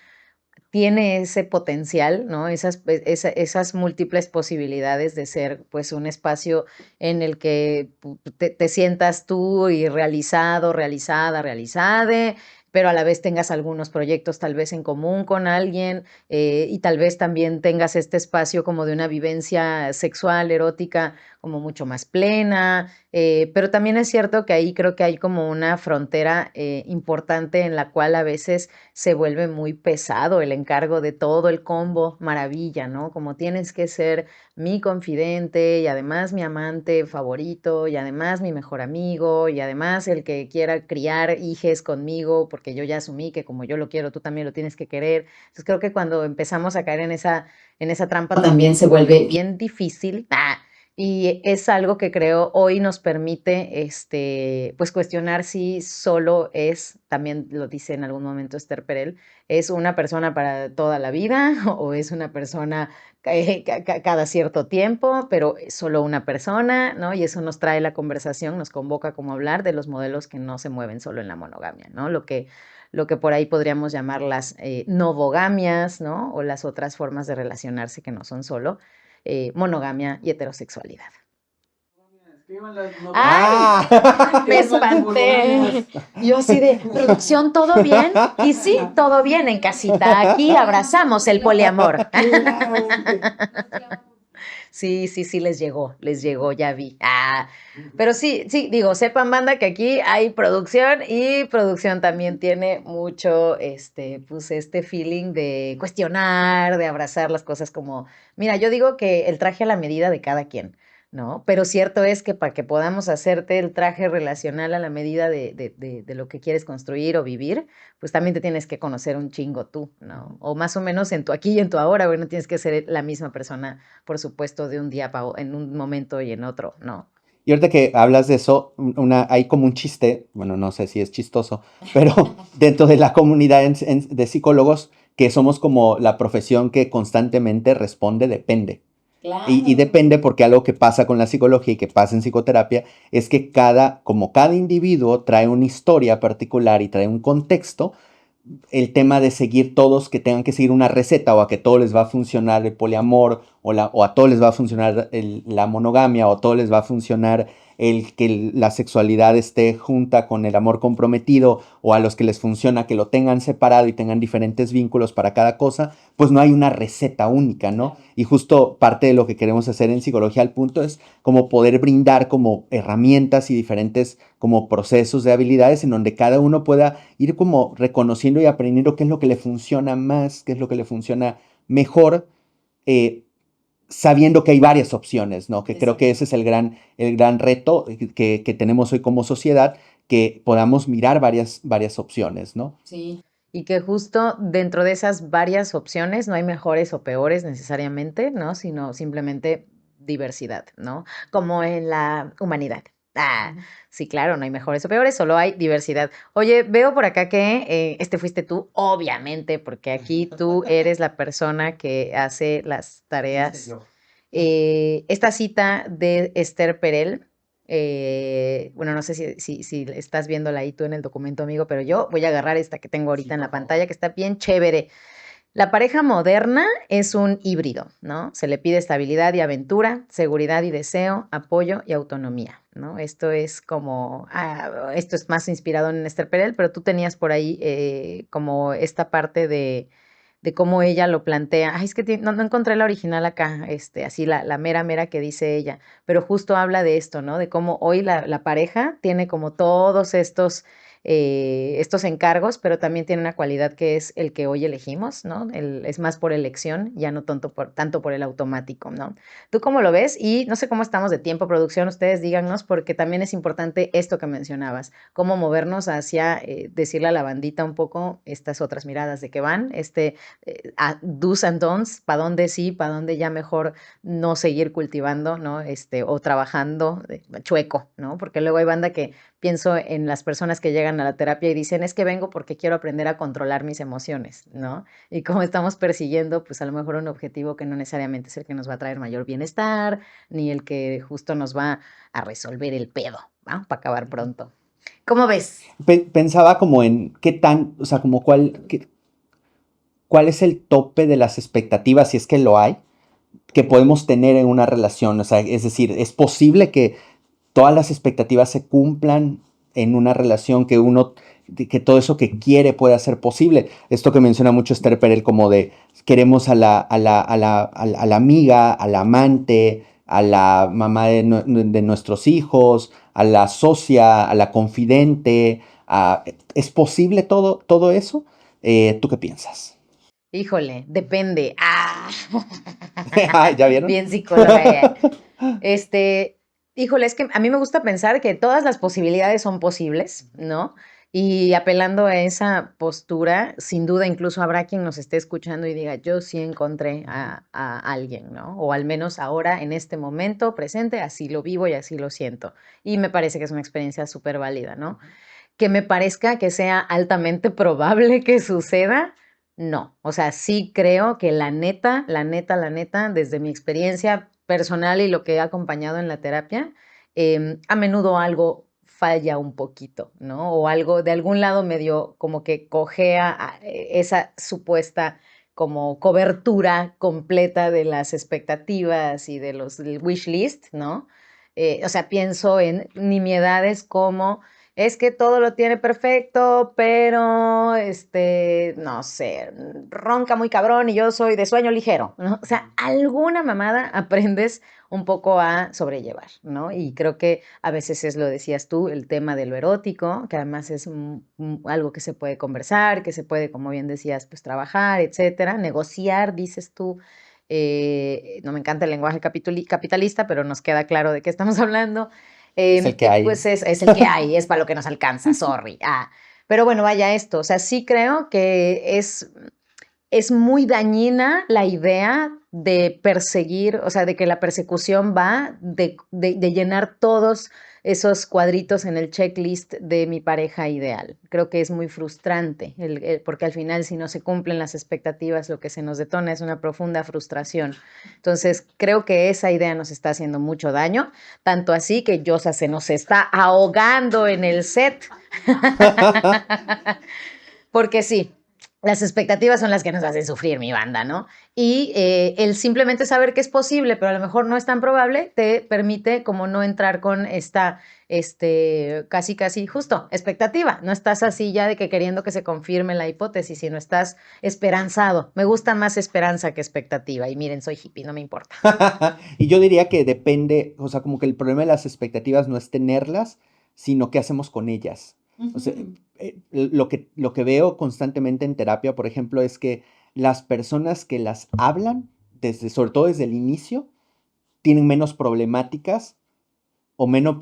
tiene ese potencial, ¿no? Esas múltiples posibilidades de ser, pues, un espacio en el que te sientas tú y realizado, realizada, realizade, pero a la vez tengas algunos proyectos tal vez en común con alguien, y tal vez también tengas este espacio como de una vivencia sexual, erótica, como mucho más plena, pero también es cierto que ahí creo que hay como una frontera importante en la cual a veces se vuelve muy pesado el encargo de todo el combo maravilla, ¿no? Como tienes que ser mi confidente y además mi amante favorito y además mi mejor amigo y además el que quiera criar hijes conmigo porque yo ya asumí que como yo lo quiero, tú también lo tienes que querer. Entonces creo que cuando empezamos a caer en esa trampa también se vuelve bien difícil. Y es algo que creo hoy nos permite, pues cuestionar si solo es, también lo dice en algún momento Esther Perel, es una persona para toda la vida o es una persona cada cierto tiempo, pero es solo una persona, ¿no? Y eso nos trae la conversación, nos convoca como a hablar de los modelos que no se mueven solo en la monogamia, ¿no? Lo que por ahí podríamos llamar las novogamias, ¿no? O las otras formas de relacionarse que no son solo monogamia y heterosexualidad. ¡Ay! Me espanté. Yo así de, producción, ¿todo bien? Y sí, todo bien en casita. Aquí abrazamos el poliamor. Sí, sí, sí, les llegó, ya vi. Pero sí, sí, digo, sepan, banda, que aquí hay producción y producción también tiene mucho, pues, este feeling de cuestionar, de abrazar las cosas como, mira, yo digo que el traje a la medida de cada quien, ¿no? Pero cierto es que para que podamos hacerte el traje relacional a la medida de lo que quieres construir o vivir, pues también te tienes que conocer un chingo tú, ¿no? O más o menos en tu aquí y en tu ahora, bueno, tienes que ser la misma persona, por supuesto, de un día en un momento y en otro, ¿no? Y ahorita que hablas de eso, hay como un chiste, bueno, no sé si es chistoso, pero dentro de la comunidad de psicólogos, que somos como la profesión que constantemente responde depende. Y depende porque algo que pasa con la psicología y que pasa en psicoterapia es que como cada individuo trae una historia particular y trae un contexto, el tema de seguir todos, que tengan que seguir una receta o a que todos les va a funcionar el poliamor o a todos les va a funcionar la monogamia o a todos les va a funcionar el que la sexualidad esté junta con el amor comprometido o a los que les funciona que lo tengan separado y tengan diferentes vínculos para cada cosa, pues no hay una receta única, ¿no? Y justo parte de lo que queremos hacer en Psicología al Punto es como poder brindar como herramientas y diferentes como procesos de habilidades en donde cada uno pueda ir como reconociendo y aprendiendo qué es lo que le funciona más, qué es lo que le funciona mejor, eh, sabiendo que hay varias opciones, ¿no? Que creo que ese es el gran reto que tenemos hoy como sociedad, que podamos mirar varias opciones, ¿no? Sí. Y que justo dentro de esas varias opciones no hay mejores o peores necesariamente, ¿no? Sino simplemente diversidad, ¿no? Como en la humanidad. Sí, claro, no hay mejores o peores, solo hay diversidad. Oye, veo por acá que este fuiste tú, obviamente, porque aquí tú eres la persona que hace las tareas. Esta cita de Esther Perel, bueno, no sé si estás viéndola ahí tú en el documento, amigo, pero yo voy a agarrar esta que tengo ahorita en la pantalla, que está bien chévere. La pareja moderna es un híbrido, ¿no? Se le pide estabilidad y aventura, seguridad y deseo, apoyo y autonomía, ¿no? Esto es como, esto es más inspirado en Esther Perel, pero tú tenías por ahí como esta parte de cómo ella lo plantea. Ay, es que no encontré la original acá, así la mera mera que dice ella, pero justo habla de esto, ¿no? De cómo hoy la pareja tiene como todos estos estos encargos, pero también tiene una cualidad que es el que hoy elegimos, ¿no? Es más por elección, ya no tanto por el automático, ¿no? ¿Tú cómo lo ves? Y no sé cómo estamos de tiempo, producción, ustedes díganos, porque también es importante esto que mencionabas, cómo movernos hacia decirle a la bandita un poco estas otras miradas de que van, do's and don'ts, para dónde sí, para dónde ya mejor no seguir cultivando, ¿no? O trabajando chueco, ¿no? Porque luego hay banda que pienso en las personas que llegan a la terapia y dicen, es que vengo porque quiero aprender a controlar mis emociones, ¿no? Y como estamos persiguiendo, pues a lo mejor un objetivo que no necesariamente es el que nos va a traer mayor bienestar, ni el que justo nos va a resolver el pedo, ¿no? Para acabar pronto. ¿Cómo ves? Pensaba como en qué tan, o sea, como cuál es el tope de las expectativas, si es que lo hay, que podemos tener en una relación. O sea, es decir, es posible que todas las expectativas se cumplan en una relación, que todo eso que quiere pueda ser posible. Esto que menciona mucho Esther Perel, como de queremos a la amiga, a la amante, a la mamá de nuestros hijos, a la socia, a la confidente. ¿Es posible todo eso? ¿Tú qué piensas? Híjole, depende. Ah, ¿Ya vieron? bien psicóloga. Este, híjole, es que a mí me gusta pensar que todas las posibilidades son posibles, ¿no? Y apelando a esa postura, sin duda incluso habrá quien nos esté escuchando y diga, yo sí encontré a alguien, ¿no? O al menos ahora, en este momento presente, así lo vivo y así lo siento. Y me parece que es una experiencia súper válida, ¿no? Que me parezca que sea altamente probable que suceda, no. O sea, sí creo que la neta, desde mi experiencia personal y lo que he acompañado en la terapia, a menudo algo falla un poquito, ¿no? O algo de algún lado medio como que cojea esa supuesta como cobertura completa de las expectativas y de del wish list, ¿no? O sea, pienso en nimiedades como es que todo lo tiene perfecto, pero, no sé, ronca muy cabrón y yo soy de sueño ligero, ¿no? O sea, alguna mamada aprendes un poco a sobrellevar, ¿no? Y creo que a veces es, lo decías tú, el tema de lo erótico, que además es algo que se puede conversar, que se puede, como bien decías, pues trabajar, etcétera, negociar, dices tú. No me encanta el lenguaje capitalista, pero nos queda claro de qué estamos hablando. Es el que hay. Pues es el que hay, es para lo que nos alcanza, sorry. Pero bueno, vaya esto, o sea, sí creo que es muy dañina la idea de perseguir, o sea, de que la persecución va de llenar todos esos cuadritos en el checklist de mi pareja ideal. Creo que es muy frustrante, porque al final si no se cumplen las expectativas, lo que se nos detona es una profunda frustración. Entonces, creo que esa idea nos está haciendo mucho daño, tanto así que Yosa se nos está ahogando en el set. Porque sí, las expectativas son las que nos hacen sufrir, mi banda, ¿no? Y el simplemente saber que es posible, pero a lo mejor no es tan probable, te permite como no entrar con esta, casi justo, expectativa. No estás así ya de que queriendo que se confirme la hipótesis, sino estás esperanzado. Me gusta más esperanza que expectativa. Y miren, soy hippie, no me importa. Y yo diría que depende, o sea, como que el problema de las expectativas no es tenerlas, sino qué hacemos con ellas. O sea, lo que veo constantemente en terapia, por ejemplo, es que las personas que las hablan, sobre todo desde el inicio, tienen menos problemáticas o menos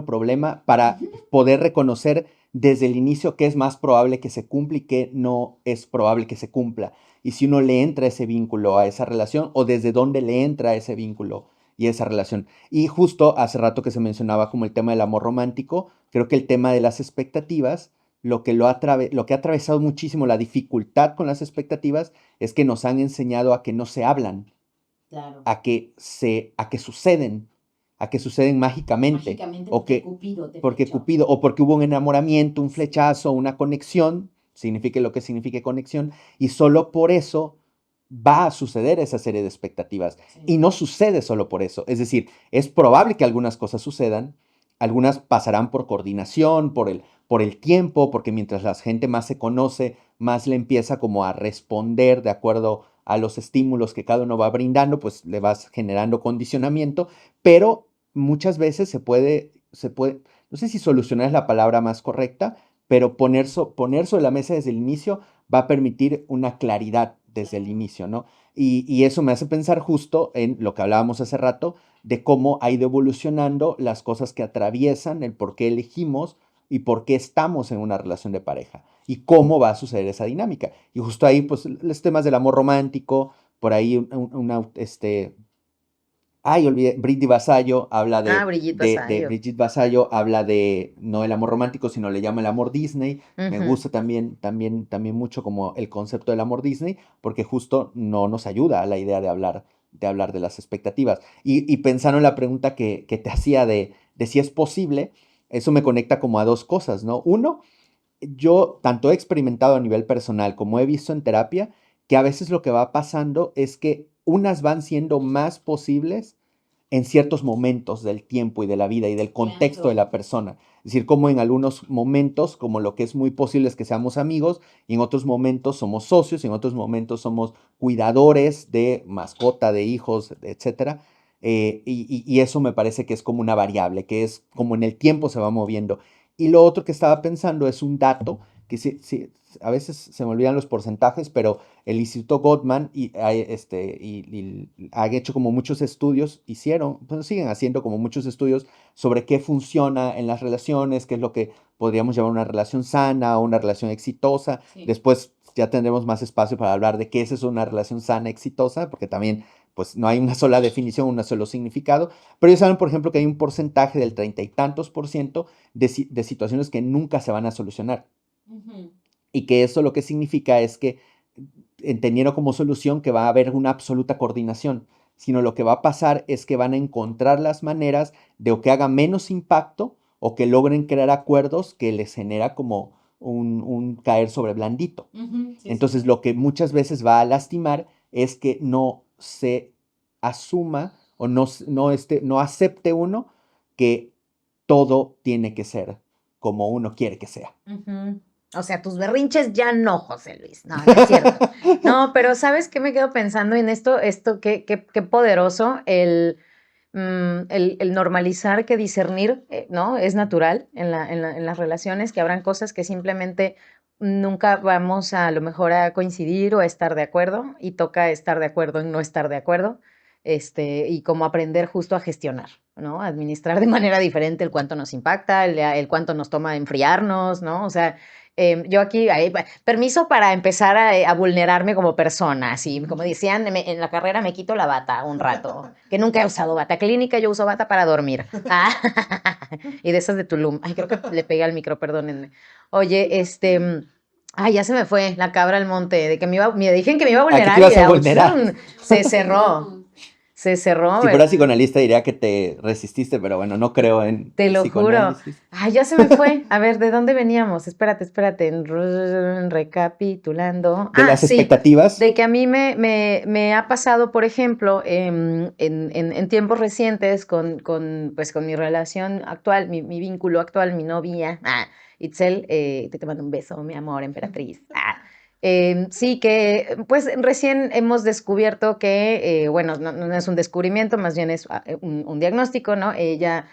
problema para poder reconocer desde el inicio qué es más probable que se cumpla y qué no es probable que se cumpla. Y si uno le entra ese vínculo a esa relación o desde dónde le entra ese vínculo y esa relación. Y justo hace rato que se mencionaba como el tema del amor romántico, creo que el tema de las expectativas, lo que ha atravesado muchísimo la dificultad con las expectativas es que nos han enseñado a que no se hablan, Claro. a que suceden mágicamente. Mágicamente O porque que, Cupido te porque flechó. Cupido, o porque hubo un enamoramiento, un flechazo, una conexión, signifique lo que signifique conexión, y solo por eso va a suceder esa serie de expectativas. Sí. Y no sucede solo por eso. Es decir, es probable que algunas cosas sucedan, algunas pasarán por coordinación, por el tiempo, porque mientras la gente más se conoce, más le empieza como a responder de acuerdo a los estímulos que cada uno va brindando, pues le vas generando condicionamiento, pero muchas veces se puede, no sé si solucionar es la palabra más correcta, pero poner sobre la mesa desde el inicio va a permitir una claridad desde el inicio, ¿no? Y eso me hace pensar justo en lo que hablábamos hace rato, de cómo ha ido evolucionando las cosas que atraviesan el por qué elegimos y por qué estamos en una relación de pareja y cómo va a suceder esa dinámica. Y justo ahí, pues, los temas del amor romántico, por ahí ay, olvidé, Brigitte Vasallo habla Ah, Brigitte de Vasallo. Brigitte Vasallo habla de no el amor romántico, sino le llama el amor Disney. Me Ujú. gusta también mucho como el concepto del amor Disney, porque justo no nos ayuda a la idea de hablar de las expectativas. Y pensando en la pregunta que te hacía de si es posible, eso me conecta como a dos cosas, ¿no? Uno, yo tanto he experimentado a nivel personal como he visto en terapia que a veces lo que va pasando es que unas van siendo más posibles en ciertos momentos del tiempo y de la vida y del contexto de Claro. la persona. Es decir, como en algunos momentos, como lo que es muy posible es que seamos amigos, y en otros momentos somos socios, y en otros momentos somos cuidadores de mascota, de hijos, etcétera. Y eso me parece que es como una variable, que es como en el tiempo se va moviendo. Y lo otro que estaba pensando es un dato que sí, a veces se me olvidan los porcentajes, pero el Instituto Gottman y han hecho como muchos estudios, pues siguen haciendo como muchos estudios sobre qué funciona en las relaciones, qué es lo que podríamos llamar una relación sana o una relación exitosa. Sí. Después ya tendremos más espacio para hablar de qué es eso, una relación sana, exitosa, porque también pues no hay una sola definición, un solo significado, pero ellos saben, por ejemplo, que hay un porcentaje del 30 y tantos % de situaciones que nunca se van a solucionar. Ujú. Y que eso lo que significa es que, entendiendo como solución que va a haber una absoluta coordinación, sino lo que va a pasar es que van a encontrar las maneras de o que haga menos impacto o que logren crear acuerdos que les genera como un caer sobre blandito. Ujú, sí, sí, Entonces, sí. lo que muchas veces va a lastimar es que no se asuma o no acepte uno que todo tiene que ser como uno quiere que sea. Ujú. O sea, tus berrinches ya no, José Luis. No, no es cierto. No, pero ¿sabes qué me quedo pensando en esto, qué poderoso el normalizar que discernir, ¿no? Es natural en las relaciones, que habrán cosas que simplemente nunca vamos a lo mejor a coincidir o a estar de acuerdo y toca estar de acuerdo en no estar de acuerdo, y como aprender justo a gestionar, ¿no? Administrar de manera diferente el cuánto nos impacta, el cuánto nos toma enfriarnos, ¿no? O sea, yo aquí, permiso para empezar a vulnerarme como persona, así como decían en la carrera, me quito la bata un rato, que nunca he usado bata clínica, yo uso bata para dormir. Ah, y de esas de Tulum. Ay, creo que le pegué al micro, perdónenme. Oye, ay, ya se me fue la cabra al monte, de que me dijeron que me iba a ¿A qué te vulnerar y ibas a vulnerar? se cerró. Se cerró, Si fuera ¿verdad? psicoanalista diría que te resististe, pero bueno, no creo en Te lo juro. psicoanálisis. Ay, ya se me fue. A ver, ¿de dónde veníamos? Espérate. Recapitulando. De Ah, las sí. expectativas, De que a mí me ha pasado, por ejemplo, en tiempos recientes pues, con mi relación actual, mi vínculo actual, mi novia, Itzel, te mando un beso, mi amor, emperatriz. Sí, que pues recién hemos descubierto que, bueno, no es un descubrimiento, más bien es un diagnóstico, ¿no? Ella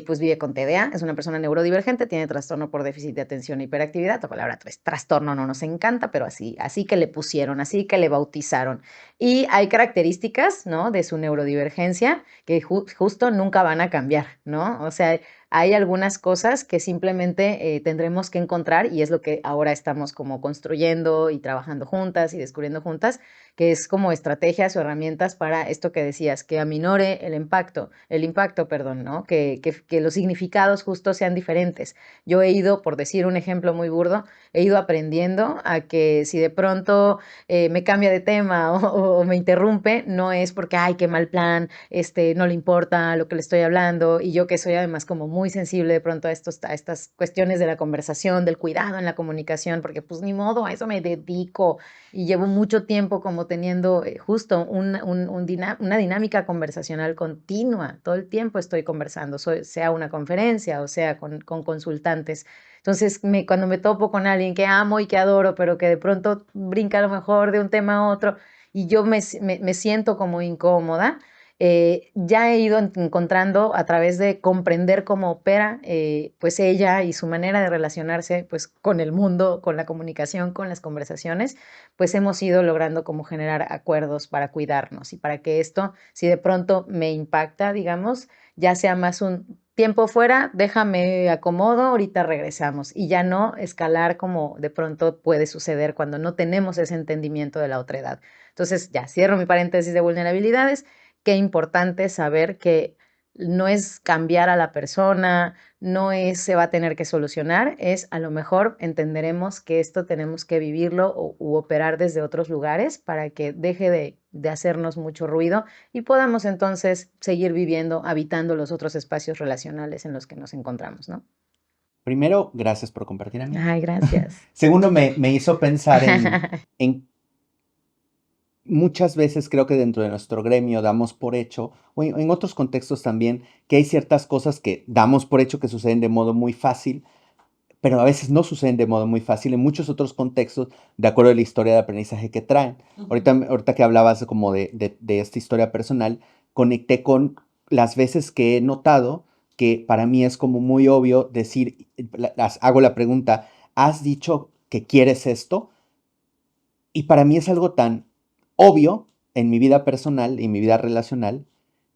pues vive con TDA, es una persona neurodivergente, tiene trastorno por déficit de atención e hiperactividad. La palabra trastorno no nos encanta, pero así que le pusieron, así que le bautizaron. Y hay características, ¿no? De su neurodivergencia que justo nunca van a cambiar, ¿no? O sea, hay algunas cosas que simplemente tendremos que encontrar y es lo que ahora estamos como construyendo y trabajando juntas y descubriendo juntas, que es como estrategias o herramientas para esto que decías, que aminore el impacto, perdón, ¿no? Que los significados justo sean diferentes. Yo he ido, por decir un ejemplo muy burdo, he ido aprendiendo a que si de pronto me cambia de tema o me interrumpe, no es porque, ay, qué mal plan, no le importa lo que le estoy hablando, y yo que soy además como muy sensible de pronto a estas cuestiones de la conversación, del cuidado en la comunicación, porque pues ni modo, a eso me dedico y llevo mucho tiempo como teniendo justo una dinámica conversacional continua. Todo el tiempo estoy conversando, sea una conferencia o sea con consultantes. Entonces, cuando me topo con alguien que amo y que adoro, pero que de pronto brinca a lo mejor de un tema a otro y yo me siento como incómoda, Ya he ido encontrando a través de comprender cómo opera pues ella y su manera de relacionarse pues con el mundo, con la comunicación, con las conversaciones, pues hemos ido logrando como generar acuerdos para cuidarnos y para que esto, si de pronto me impacta, digamos, ya sea más un tiempo fuera, déjame acomodo, ahorita regresamos y ya no escalar como de pronto puede suceder cuando no tenemos ese entendimiento de la otra edad. Entonces, ya cierro mi paréntesis de vulnerabilidades. Qué importante saber que no es cambiar a la persona, no es se va a tener que solucionar, es a lo mejor entenderemos que esto tenemos que vivirlo u operar desde otros lugares para que deje de hacernos mucho ruido y podamos entonces seguir viviendo, habitando los otros espacios relacionales en los que nos encontramos, ¿no? Primero, gracias por compartir, amiga. Ay, gracias. Segundo, me hizo pensar en muchas veces creo que dentro de nuestro gremio damos por hecho, o en otros contextos también, que hay ciertas cosas que damos por hecho que suceden de modo muy fácil, pero a veces no suceden de modo muy fácil en muchos otros contextos, de acuerdo a la historia de aprendizaje que traen. Ahorita que hablabas como de esta historia personal, conecté con las veces que he notado que para mí es como muy obvio decir, hago la pregunta, ¿has dicho que quieres esto? Y para mí es algo tan obvio en mi vida personal y en mi vida relacional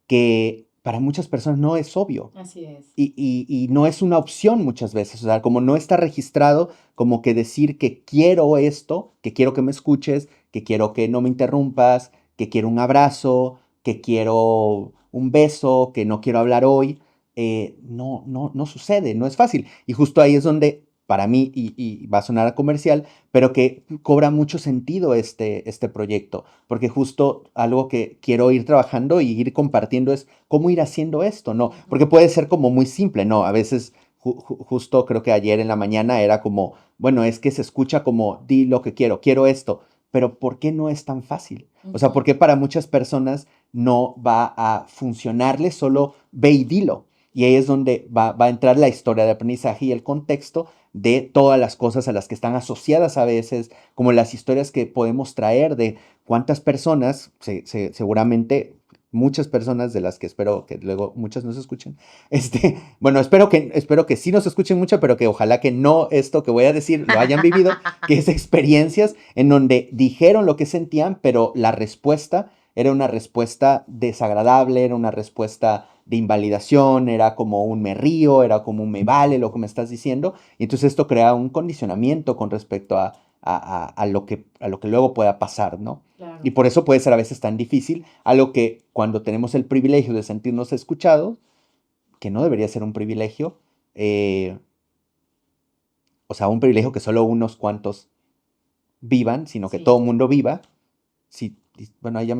que para muchas personas no es obvio. Así es. Y no es una opción muchas veces. O sea, como no está registrado, como que decir que quiero esto, que quiero que me escuches, que quiero que no me interrumpas, que quiero un abrazo, que quiero un beso, que no quiero hablar hoy, no sucede, no es fácil. Y justo ahí es donde, para mí, y va a sonar a comercial, pero que cobra mucho sentido este proyecto, porque justo algo que quiero ir trabajando y ir compartiendo es cómo ir haciendo esto, ¿no? Porque puede ser como muy simple, ¿no? A veces, justo creo que ayer en la mañana era como, bueno, es que se escucha como, di lo que quiero esto, pero ¿por qué no es tan fácil? O sea, ¿por qué para muchas personas no va a funcionarles solo ve y dilo? Y ahí es donde va a entrar la historia de aprendizaje y el contexto de todas las cosas a las que están asociadas a veces, como las historias que podemos traer de cuántas personas, seguramente muchas personas de las que espero que luego muchas nos escuchen, bueno, espero que sí nos escuchen mucho, pero que ojalá que no esto que voy a decir lo hayan vivido, que es experiencias en donde dijeron lo que sentían, pero la respuesta era una respuesta desagradable, era una respuesta de invalidación, era como un me río, era como un me vale lo que me estás diciendo, y entonces esto crea un condicionamiento con respecto a lo que luego pueda pasar, ¿no? Claro. Y por eso puede ser a veces tan difícil, algo que cuando tenemos el privilegio de sentirnos escuchados, que no debería ser un privilegio, o sea, un privilegio que solo unos cuantos vivan, sino que Sí. todo el mundo viva. Si, bueno, ahí ya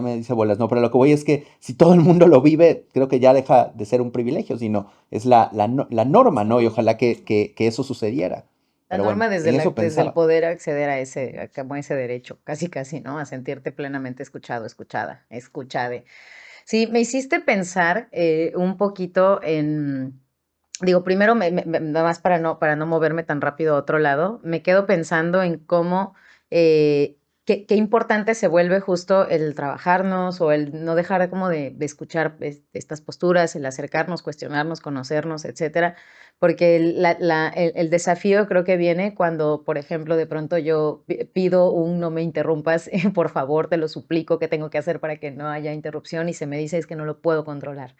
me dice bolas, no, pero lo que voy es que si todo el mundo lo vive, creo que ya deja de ser un privilegio, sino es la norma, ¿no? Y ojalá que eso sucediera. La Pero bueno, norma desde, en eso desde el pensaba. poder acceder a como ese derecho, casi casi, ¿no? A sentirte plenamente escuchado, escuchada, escuchade. Sí, me hiciste pensar un poquito en, digo, primero, nada más para no moverme tan rápido a otro lado, me quedo pensando en cómo, qué importante se vuelve justo el trabajarnos o el no dejar como de escuchar estas posturas, el acercarnos, cuestionarnos, conocernos, etcétera, porque el desafío creo que viene cuando, por ejemplo, de pronto yo pido un no me interrumpas, por favor, te lo suplico, ¿qué tengo que hacer para que no haya interrupción? Y se me dice es que no lo puedo controlar.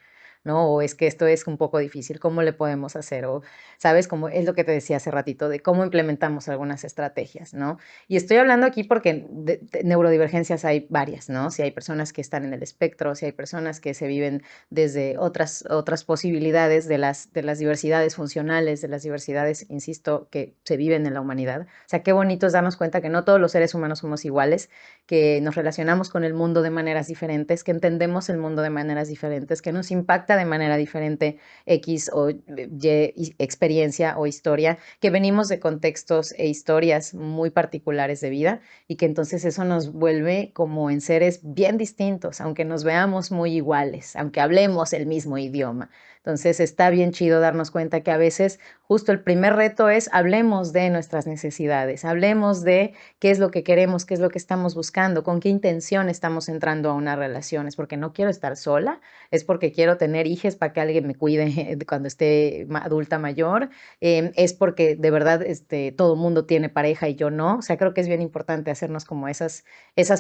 ¿No? O es que esto es un poco difícil, ¿cómo le podemos hacer? O, ¿sabes? Como es lo que te decía hace ratito, de cómo implementamos algunas estrategias, ¿no? Y estoy hablando aquí porque de neurodivergencias hay varias, ¿no? Si hay personas que están en el espectro, si hay personas que se viven desde otras posibilidades de las diversidades funcionales, de las diversidades, insisto, que se viven en la humanidad. O sea, qué bonito es darnos cuenta que no todos los seres humanos somos iguales, que nos relacionamos con el mundo de maneras diferentes, que entendemos el mundo de maneras diferentes, que nos impacta de manera diferente X o Y experiencia o historia, que venimos de contextos e historias muy particulares de vida y que entonces eso nos vuelve como en seres bien distintos, aunque nos veamos muy iguales, aunque hablemos el mismo idioma. Entonces está bien chido darnos cuenta que a veces justo el primer reto es hablemos de nuestras necesidades, hablemos de qué es lo que queremos, qué es lo que estamos buscando, con qué intención estamos entrando a una relación. Es porque no quiero estar sola, es porque quiero tener hijos para que alguien me cuide cuando esté adulta mayor, es porque de verdad todo mundo tiene pareja y yo no. O sea, creo que es bien importante hacernos como esas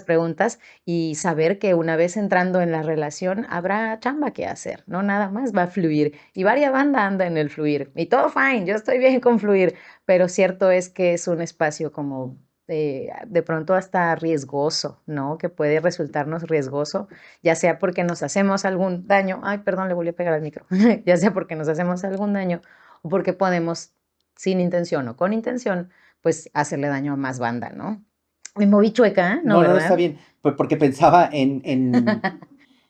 preguntas y saber que una vez entrando en la relación habrá chamba que hacer, no nada más va a fluir. Y varias banda anda en el fluir y todo fine, yo estoy bien con fluir, pero cierto es que es un espacio como de pronto hasta riesgoso, ¿no? Que puede resultarnos riesgoso, ya sea porque nos hacemos algún daño, ay, perdón, le volví a pegar al micro, ya sea porque nos hacemos algún daño o porque podemos, sin intención o con intención, pues hacerle daño a más banda, ¿no? Me moví chueca, ¿no, No, no, no, está verdad? bien, pues porque pensaba a mí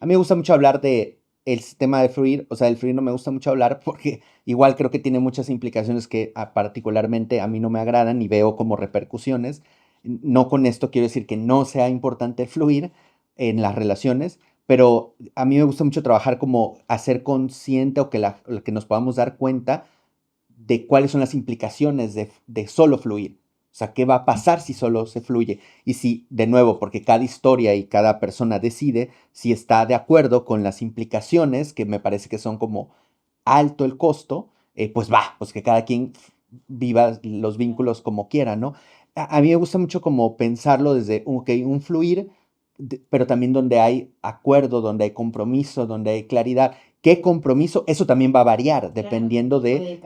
me gusta mucho hablar de el sistema de fluir, o sea, el fluir no me gusta mucho hablar porque igual creo que tiene muchas implicaciones que particularmente a mí no me agradan y veo como repercusiones. No con esto quiero decir que no sea importante el fluir en las relaciones, pero a mí me gusta mucho trabajar como hacer consciente o que nos podamos dar cuenta de cuáles son las implicaciones de solo fluir. O sea, qué va a pasar si solo se fluye. Y si, de nuevo, porque cada historia y cada persona decide si está de acuerdo con las implicaciones, que me parece que son como alto el costo, pues va, pues que cada quien viva los vínculos como quiera, ¿no? A mí me gusta mucho como pensarlo desde, ok, un fluir, pero también donde hay acuerdo, donde hay compromiso, donde hay claridad. ¿Qué compromiso? Eso también va a variar dependiendo de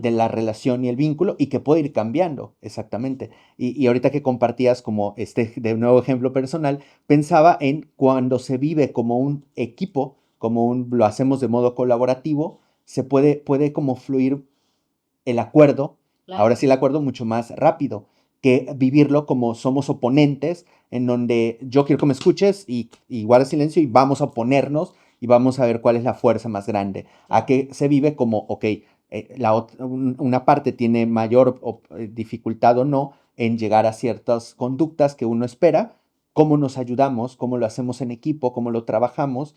la relación y el vínculo y que puede ir cambiando, exactamente. Y ahorita que compartías como de nuevo ejemplo personal, pensaba en cuando se vive como un equipo, lo hacemos de modo colaborativo, puede como fluir el acuerdo, ahora sí el acuerdo mucho más rápido que vivirlo como somos oponentes, en donde yo quiero que me escuches y guarda silencio y vamos a oponernos y vamos a ver cuál es la fuerza más grande. A que se vive como, ok, una parte tiene mayor dificultad o no en llegar a ciertas conductas que uno espera, cómo nos ayudamos, cómo lo hacemos en equipo, cómo lo trabajamos,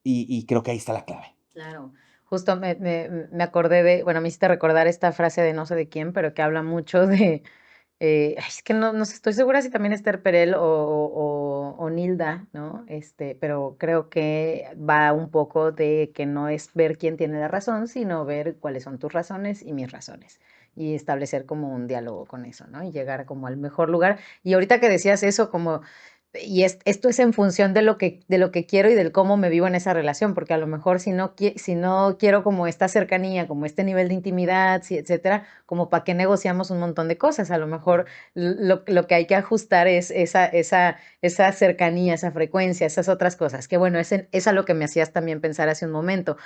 y creo que ahí está la clave. Claro, justo me acordé de, bueno, me hiciste recordar esta frase de no sé de quién, pero que habla mucho de, ay, es que no sé, estoy segura si también Esther Perel o Nilda, ¿no? Pero creo que va un poco de que no es ver quién tiene la razón, sino ver cuáles son tus razones y mis razones. Y establecer como un diálogo con eso, ¿no? Y llegar como al mejor lugar. Y ahorita que decías eso, como y esto es en función de lo que quiero y del cómo me vivo en esa relación, porque a lo mejor si no quiero como esta cercanía, como este nivel de intimidad, sí, etcétera, como para qué negociamos un montón de cosas. A lo mejor lo que hay que ajustar es esa cercanía, esa frecuencia, esas otras cosas. Que bueno, es a lo que me hacías también pensar hace un momento.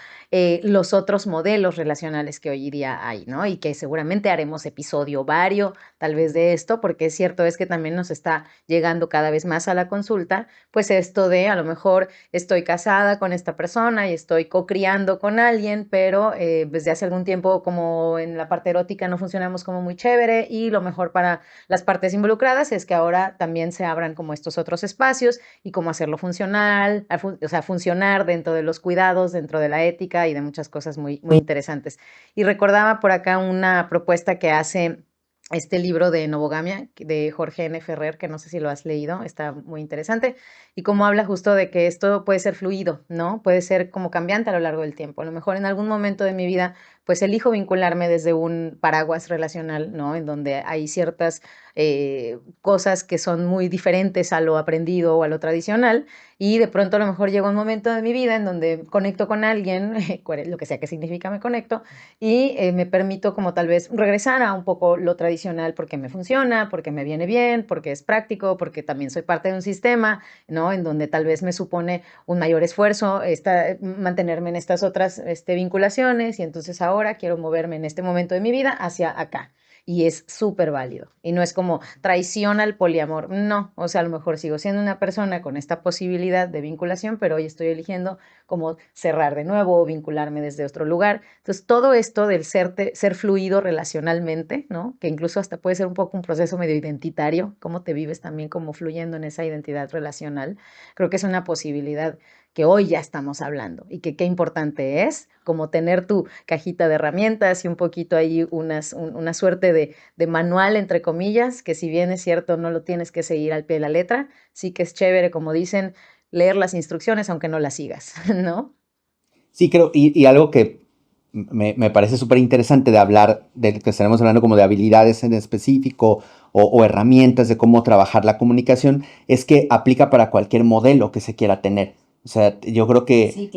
Los otros modelos relacionales que hoy día hay, ¿no? Y que seguramente haremos episodio vario, tal vez de esto, porque es cierto es que también nos está llegando cada vez más a la consulta, pues esto de a lo mejor estoy casada con esta persona y estoy co-criando con alguien, pero desde hace algún tiempo como en la parte erótica no funcionamos como muy chévere y lo mejor para las partes involucradas es que ahora también se abran como estos otros espacios y cómo hacerlo funcional, o sea, funcionar dentro de los cuidados, dentro de la ética y de muchas cosas muy interesantes. Y recordaba por acá una propuesta que hace este libro de Novogamia de Jorge N. Ferrer, que no sé si lo has leído, está muy interesante, y cómo habla justo de que esto puede ser fluido, ¿no? Puede ser como cambiante a lo largo del tiempo. A lo mejor en algún momento de mi vida, pues elijo vincularme desde un paraguas relacional, ¿no? En donde hay ciertas cosas que son muy diferentes a lo aprendido o a lo tradicional, y de pronto a lo mejor llega un momento de mi vida en donde conecto con alguien, lo que sea que significa me conecto, y me permito como tal vez regresar a un poco lo tradicional porque me funciona, porque me viene bien, porque es práctico, porque también soy parte de un sistema, ¿no? En donde tal vez me supone un mayor esfuerzo mantenerme en estas otras vinculaciones y entonces ahora quiero moverme en este momento de mi vida hacia acá. Y es súper válido. Y no es como traición al poliamor. No, o sea, a lo mejor sigo siendo una persona con esta posibilidad de vinculación, pero hoy estoy eligiendo como cerrar de nuevo o vincularme desde otro lugar. Entonces, todo esto del ser fluido relacionalmente, ¿no? Que incluso hasta puede ser un poco un proceso medio identitario, cómo te vives también como fluyendo en esa identidad relacional, creo que es una posibilidad que hoy ya estamos hablando y que qué importante es como tener tu cajita de herramientas y un poquito ahí una suerte de manual, entre comillas, que si bien es cierto no lo tienes que seguir al pie de la letra, sí que es chévere, como dicen, leer las instrucciones aunque no las sigas, ¿no? Sí, creo, y algo que me parece súper interesante de hablar, de que estaremos hablando como de habilidades en específico o herramientas de cómo trabajar la comunicación, es que aplica para cualquier modelo que se quiera tener. O sea, yo creo Sí,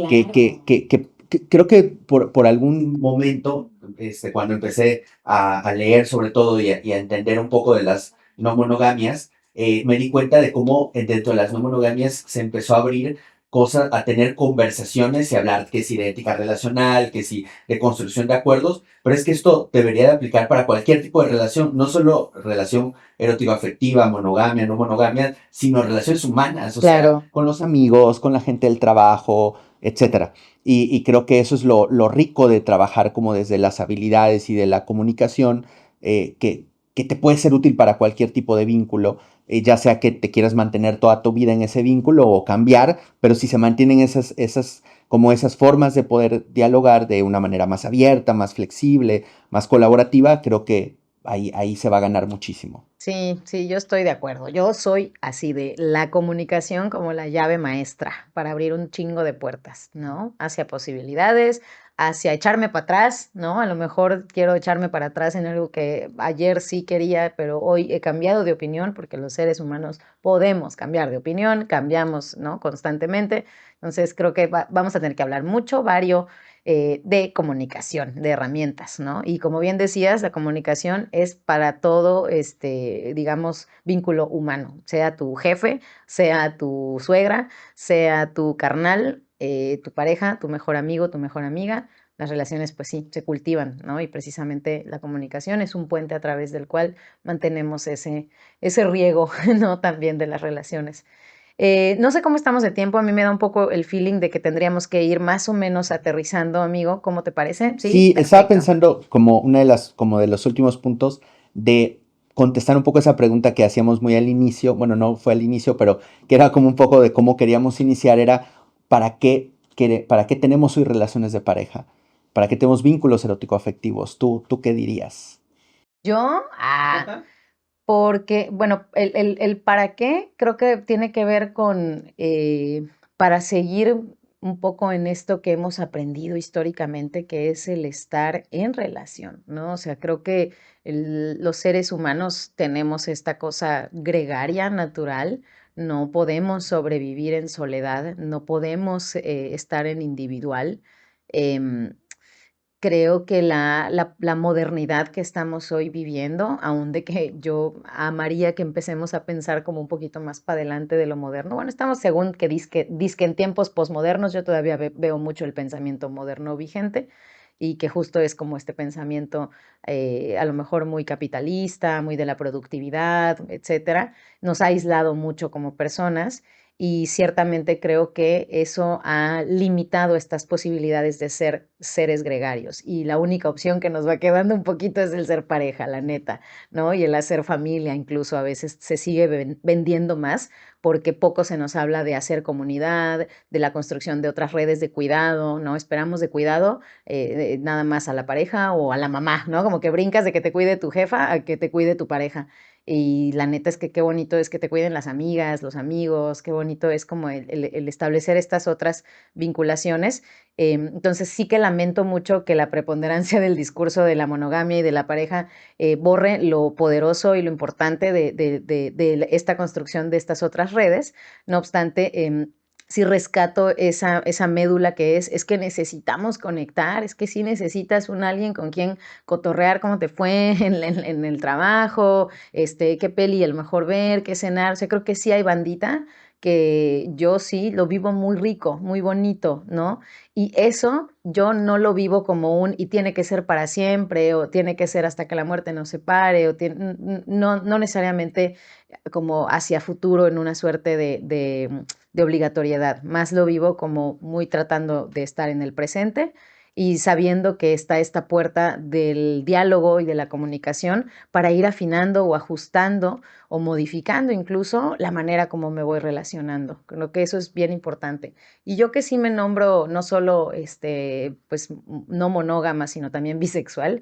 creo que por algún momento, cuando empecé a leer sobre todo y a entender un poco de las no monogamias, me di cuenta de cómo dentro de las no monogamias se empezó a abrir cosas, a tener conversaciones y hablar que si de ética relacional, que si de construcción de acuerdos, pero es que esto debería de aplicar para cualquier tipo de relación, no solo relación erótico-afectiva, monogamia, no monogamia, sino relaciones humanas, o sea, claro. con los amigos, con la gente del trabajo, etcétera. Y creo que eso es lo rico de trabajar como desde las habilidades y de la comunicación, que te puede ser útil para cualquier tipo de vínculo, ya sea que te quieras mantener toda tu vida en ese vínculo o cambiar, pero si se mantienen como esas formas de poder dialogar de una manera más abierta, más flexible, más colaborativa, creo que ahí se va a ganar muchísimo. Sí, sí, yo estoy de acuerdo. Yo soy así de la comunicación como la llave maestra para abrir un chingo de puertas, ¿no? Hacia posibilidades, hacia echarme para atrás, ¿no? A lo mejor quiero echarme para atrás en algo que ayer sí quería, pero hoy he cambiado de opinión porque los seres humanos podemos cambiar de opinión, cambiamos, ¿no? Constantemente. Entonces creo que vamos a tener que hablar mucho, vario, de comunicación, de herramientas, ¿no? Y como bien decías, la comunicación es para todo, digamos, vínculo humano, sea tu jefe, sea tu suegra, sea tu carnal, tu pareja, tu mejor amigo, tu mejor amiga. Las relaciones, pues sí, se cultivan, ¿no? Y precisamente la comunicación es un puente a través del cual mantenemos ese riego, ¿no? También de las relaciones. No sé cómo estamos de tiempo, a mí me da un poco el feeling de que tendríamos que ir más o menos aterrizando, amigo. ¿Cómo te parece? Sí, Sí, estaba perfecto. pensando como como de los últimos puntos de contestar un poco esa pregunta que hacíamos muy al inicio, bueno, no fue al inicio, pero que era como un poco de cómo queríamos iniciar, era para qué tenemos hoy relaciones de pareja, para qué tenemos vínculos erótico-afectivos. ¿Tú qué dirías? Yo, porque, bueno, el para qué creo que tiene que ver con para seguir un poco en esto que hemos aprendido históricamente, que es el estar en relación, ¿no? O sea, creo que los seres humanos tenemos esta cosa gregaria, natural, no podemos sobrevivir en soledad, no podemos estar en individual. em, Creo que la modernidad que estamos hoy viviendo, aún de que yo amaría que empecemos a pensar como un poquito más para adelante de lo moderno. Bueno, estamos según que dizque en tiempos posmodernos, yo todavía veo mucho el pensamiento moderno vigente y que justo es como este pensamiento a lo mejor muy capitalista, muy de la productividad, etcétera. Nos ha aislado mucho como personas y ciertamente creo que eso ha limitado estas posibilidades de ser seres gregarios y la única opción que nos va quedando un poquito es el ser pareja, la neta, ¿no? Y el hacer familia incluso a veces se sigue vendiendo más porque poco se nos habla de hacer comunidad, de la construcción de otras redes de cuidado, ¿no? Esperamos de cuidado nada más a la pareja o a la mamá, ¿no? Como que brincas de que te cuide tu jefa a que te cuide tu pareja. Y la neta es que qué bonito es que te cuiden las amigas, los amigos, qué bonito es como el establecer estas otras vinculaciones. Entonces sí que lamento mucho que la preponderancia del discurso de la monogamia y de la pareja borre lo poderoso y lo importante de esta construcción de estas otras redes. No obstante, sí rescato esa médula que es que necesitamos conectar, es que sí necesitas un alguien con quien cotorrear cómo te fue en el trabajo, qué peli a lo mejor ver, qué cenar. O sea, creo que sí hay bandita que yo sí lo vivo muy rico, muy bonito, ¿no? Y eso yo no lo vivo como y tiene que ser para siempre, o tiene que ser hasta que la muerte nos separe, no necesariamente como hacia futuro en una suerte de obligatoriedad, más lo vivo como muy tratando de estar en el presente y sabiendo que está esta puerta del diálogo y de la comunicación para ir afinando o ajustando o modificando incluso la manera como me voy relacionando. Creo que eso es bien importante. Y yo que sí me nombro no solo pues no monógama, sino también bisexual,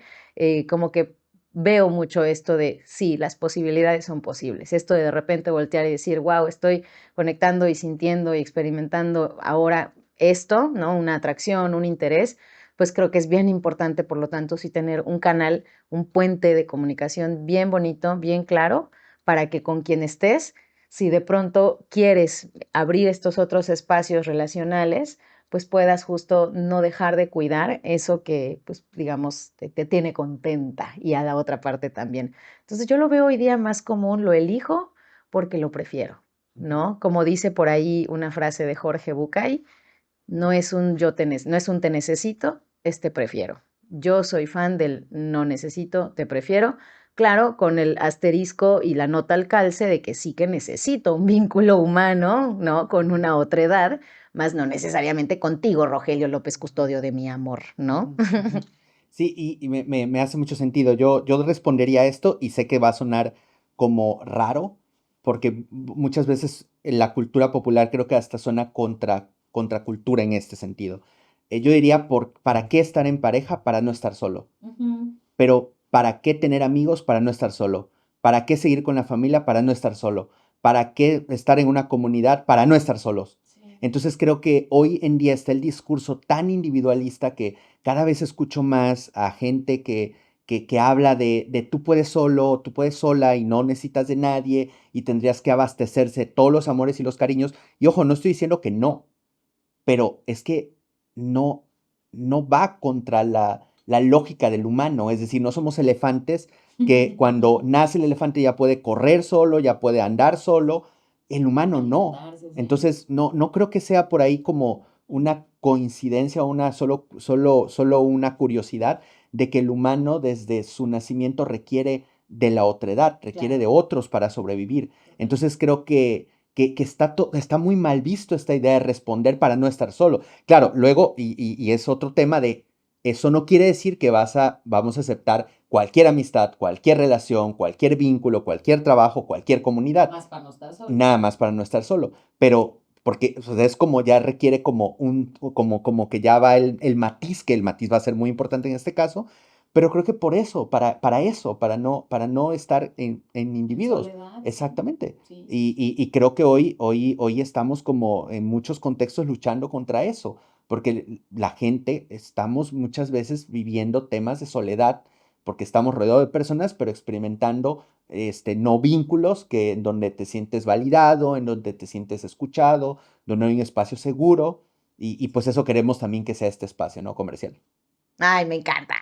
como que veo mucho esto de sí, las posibilidades son posibles. Esto de repente voltear y decir, wow, estoy conectando y sintiendo y experimentando ahora esto, ¿no? Una atracción, un interés, pues creo que es bien importante, por lo tanto, sí tener un canal, un puente de comunicación bien bonito, bien claro, para que con quien estés, si de pronto quieres abrir estos otros espacios relacionales, pues puedas justo no dejar de cuidar eso que, pues digamos, te tiene contenta y a la otra parte también. Entonces yo lo veo hoy día más común, lo elijo porque lo prefiero, ¿no? Como dice por ahí una frase de Jorge Bucay, no es un no es un te necesito, es te prefiero. Yo soy fan del no necesito, te prefiero. Claro, con el asterisco y la nota al calce de que sí que necesito un vínculo humano, ¿no? Con una otra edad, más no necesariamente contigo, Rogelio López Custodio de mi amor, ¿no? Sí, y me hace mucho sentido. Yo respondería a esto y sé que va a sonar como raro, porque muchas veces en la cultura popular creo que hasta suena contracultura en este sentido. Yo diría, ¿para qué estar en pareja? Para no estar solo. Pero ¿para qué tener amigos? Para no estar solo. ¿Para qué seguir con la familia? Para no estar solo. ¿Para qué estar en una comunidad? Para no estar solos. Entonces creo que hoy en día está el discurso tan individualista que cada vez escucho más a gente que habla de tú puedes solo, tú puedes sola y no necesitas de nadie y tendrías que abastecerse de todos los amores y los cariños. Y ojo, no estoy diciendo que no, pero es que no, no va contra la lógica del humano. Es decir, no somos elefantes que cuando nace el elefante ya puede correr solo, ya puede andar solo. El humano no. Entonces, no creo que sea por ahí como una coincidencia o solo una curiosidad de que el humano desde su nacimiento requiere de la otredad, requiere de otros para sobrevivir. Entonces creo que está muy mal visto esta idea de responder para no estar solo. Claro, luego, y es otro tema de, eso no quiere decir que vamos a aceptar cualquier amistad, cualquier relación, cualquier vínculo, cualquier trabajo, cualquier comunidad. Más para no estar solo. Nada más para no estar solo. Pero, porque o sea, es como ya requiere como que ya va el matiz, que el matiz va a ser muy importante en este caso, pero creo que por eso, para no estar en individuos. Soledad. Exactamente. Sí. Y creo que hoy estamos como en muchos contextos luchando contra eso, porque la gente estamos muchas veces viviendo temas de soledad, porque estamos rodeados de personas, pero experimentando no vínculos en donde te sientes validado, en donde te sientes escuchado, donde hay un espacio seguro, y pues eso queremos también que sea este espacio, ¿no? Comercial. Ay, me encanta.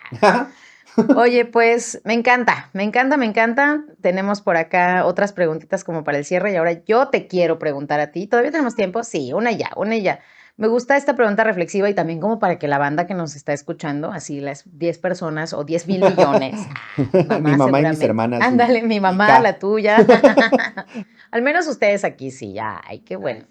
Oye, pues me encanta, me encanta, me encanta. Tenemos por acá otras preguntitas como para el cierre y ahora yo te quiero preguntar a ti. ¿Todavía tenemos tiempo? Sí, una y ya, una y ya. Me gusta esta pregunta reflexiva y también como para que la banda que nos está escuchando, así las 10 personas o 10,000,000,000, Mi mamá mamá y mis seguramente. hermanas Ándale, mi y mamá, K. la tuya. Al menos ustedes aquí sí, ya, ay, qué bueno.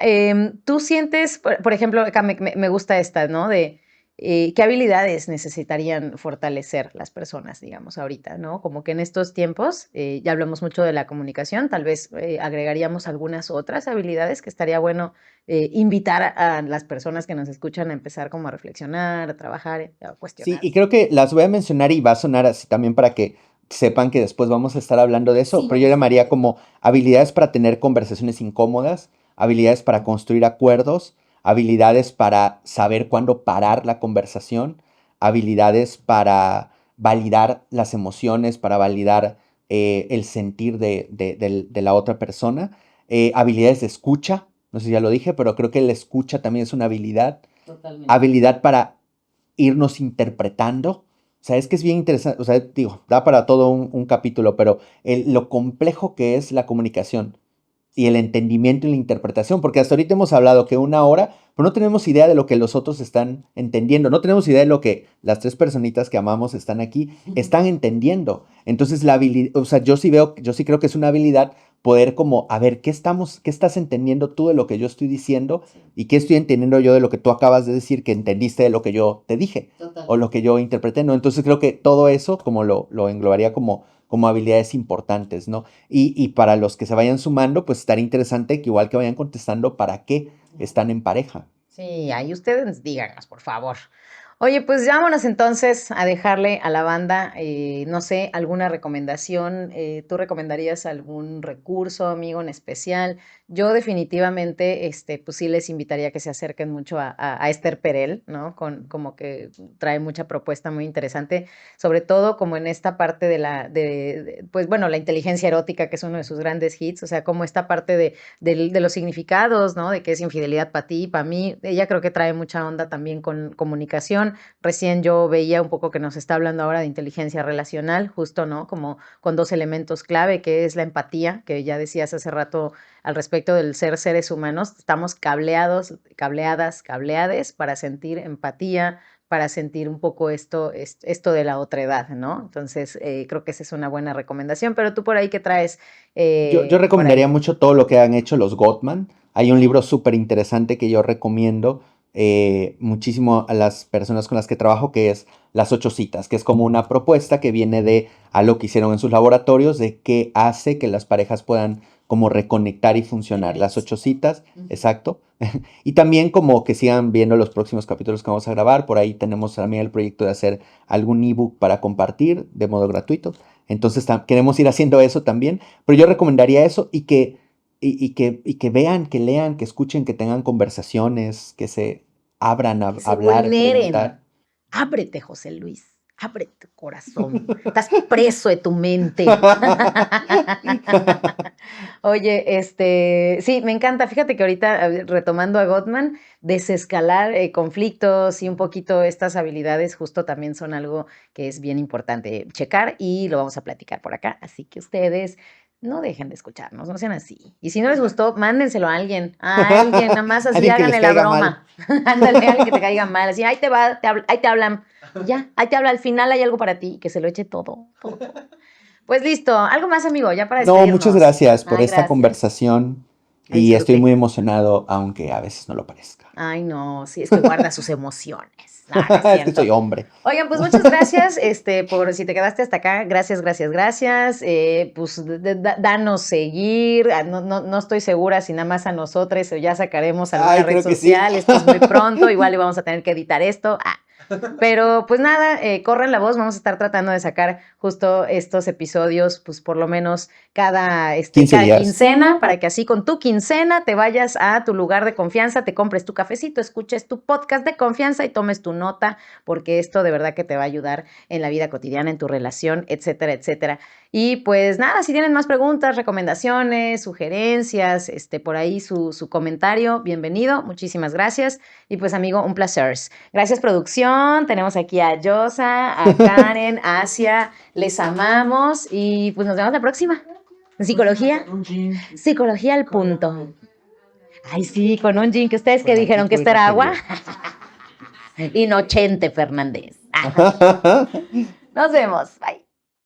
Em, tú sientes, por ejemplo, acá me gusta esta, ¿no? De qué habilidades necesitarían fortalecer las personas, digamos, ahorita, ¿no? Como que en estos tiempos, ya hablamos mucho de la comunicación, tal vez agregaríamos algunas otras habilidades que estaría bueno invitar a las personas que nos escuchan a empezar como a reflexionar, a trabajar, a Sí, cuestionar. y creo que las voy a mencionar y va a sonar así también para que sepan que después vamos a estar hablando de eso, Sí, pero yo vamos a llamaría hablar de como habilidades para tener conversaciones incómodas, habilidades para construir acuerdos, habilidades para saber cuándo parar la conversación, habilidades para validar las emociones, para validar el sentir de la otra persona, habilidades de escucha, no sé si ya lo dije, pero creo que la escucha también es una habilidad, totalmente. habilidad para irnos interpretando. O sea, es que es bien interesante, o sea, digo, da para todo un capítulo, pero lo complejo que es la comunicación y el entendimiento y la interpretación, porque hasta ahorita hemos hablado que una hora, pero no tenemos idea de lo que los otros están entendiendo, no tenemos idea de lo que las tres personitas que amamos están aquí, están entendiendo. Entonces, la habilidad, o sea, yo sí creo que es una habilidad poder como, a ver, qué estás entendiendo tú de lo que yo estoy diciendo y qué estoy entendiendo yo de lo que tú acabas de decir que entendiste de lo que yo te dije o lo que yo interpreté, ¿no? Entonces creo que todo eso como lo englobaría como habilidades importantes, ¿no? Y para los que se vayan sumando, pues estaría interesante que igual que vayan contestando para qué están en pareja. Sí, ahí ustedes díganos, por favor. Oye, pues vámonos entonces a dejarle a la banda, no sé, alguna recomendación. ¿Tú recomendarías algún recurso, amigo, en especial? Yo definitivamente, pues sí les invitaría a que se acerquen mucho a Esther Perel, ¿no? Como que trae mucha propuesta muy interesante, sobre todo como en esta parte pues bueno, la inteligencia erótica, que es uno de sus grandes hits, o sea, como esta parte de los significados, ¿no? De qué es infidelidad para ti, para mí. Ella creo que trae mucha onda también con comunicación. Recién yo veía un poco que nos está hablando ahora de inteligencia relacional, justo, ¿no? Como con dos elementos clave, que es la empatía, que ya decías hace rato al respecto del ser seres humanos. Estamos cableados, cableadas, cableades para sentir empatía, para sentir un poco esto de la otredad, ¿no? Entonces, creo que esa es una buena recomendación, pero tú por ahí, ¿qué traes Yo por recomendaría ahí? mucho todo lo que han hecho los Gottman. Hay un libro súper interesante que yo recomiendo muchísimo a las personas con las que trabajo, que es Las 8 citas, que es como una propuesta que viene de algo que hicieron en sus laboratorios, de qué hace que las parejas puedan como reconectar y funcionar. Las 8 citas, exacto. Y también como que sigan viendo los próximos capítulos que vamos a grabar. Por ahí tenemos también el proyecto de hacer algún ebook para compartir de modo gratuito. Entonces queremos ir haciendo eso también. Pero yo recomendaría eso y que vean, que lean, que escuchen, que tengan conversaciones, que se abran a Que se hablar, vulneren. preguntar. Ábrete, José Luis. Abre tu corazón. Estás preso de tu mente. Oye, sí, me encanta. Fíjate que ahorita, retomando a Gottman, desescalar conflictos y un poquito estas habilidades justo también son algo que es bien importante checar y lo vamos a platicar por acá. Así que ustedes no dejen de escucharnos, no sean así. Y si no les gustó, mándenselo a alguien, nada más así Alguien que les háganle la caiga mal. broma. Ándale, alguien que te caiga mal, así, ahí te va, ahí te hablan. Y ya, ahí te habla, al final hay algo para ti, que se lo eche todo, todo. Pues listo, algo más, amigo, ya para No, muchas despedirnos. gracias por Ay, esta gracias. conversación La y estoy disfruté. muy emocionado, aunque a veces no lo parezca. Ay, no, sí, es que guarda sus emociones. No, no es Es que cierto. soy hombre. Oigan, pues muchas gracias, por si te quedaste hasta acá, gracias, gracias, gracias. Pues danos seguir, no estoy segura si nada más a nosotros o ya sacaremos alguna Ay, red creo que sí. social, esto es muy pronto, igual le vamos a tener que editar esto. Pero pues nada, corran la voz, vamos a estar tratando de sacar justo estos episodios, pues por lo menos cada, 15 cada días. quincena, para que así con tu quincena te vayas a tu lugar de confianza, te compres tu cafecito, escuches tu podcast de confianza y tomes tu nota, porque esto de verdad que te va a ayudar en la vida cotidiana, en tu relación, etcétera, etcétera. Y pues nada, si tienen más preguntas, recomendaciones, sugerencias, por ahí su comentario, bienvenido, muchísimas gracias. Y pues amigo, un placer. Gracias producción, tenemos aquí a Yosa, a Karen, a Asia, les amamos y pues nos vemos la próxima. Psicología, psicología al punto. Ay, sí, con un gin que ustedes que dijeron que esto era agua. Inocente Fernández. Nos vemos. Bye.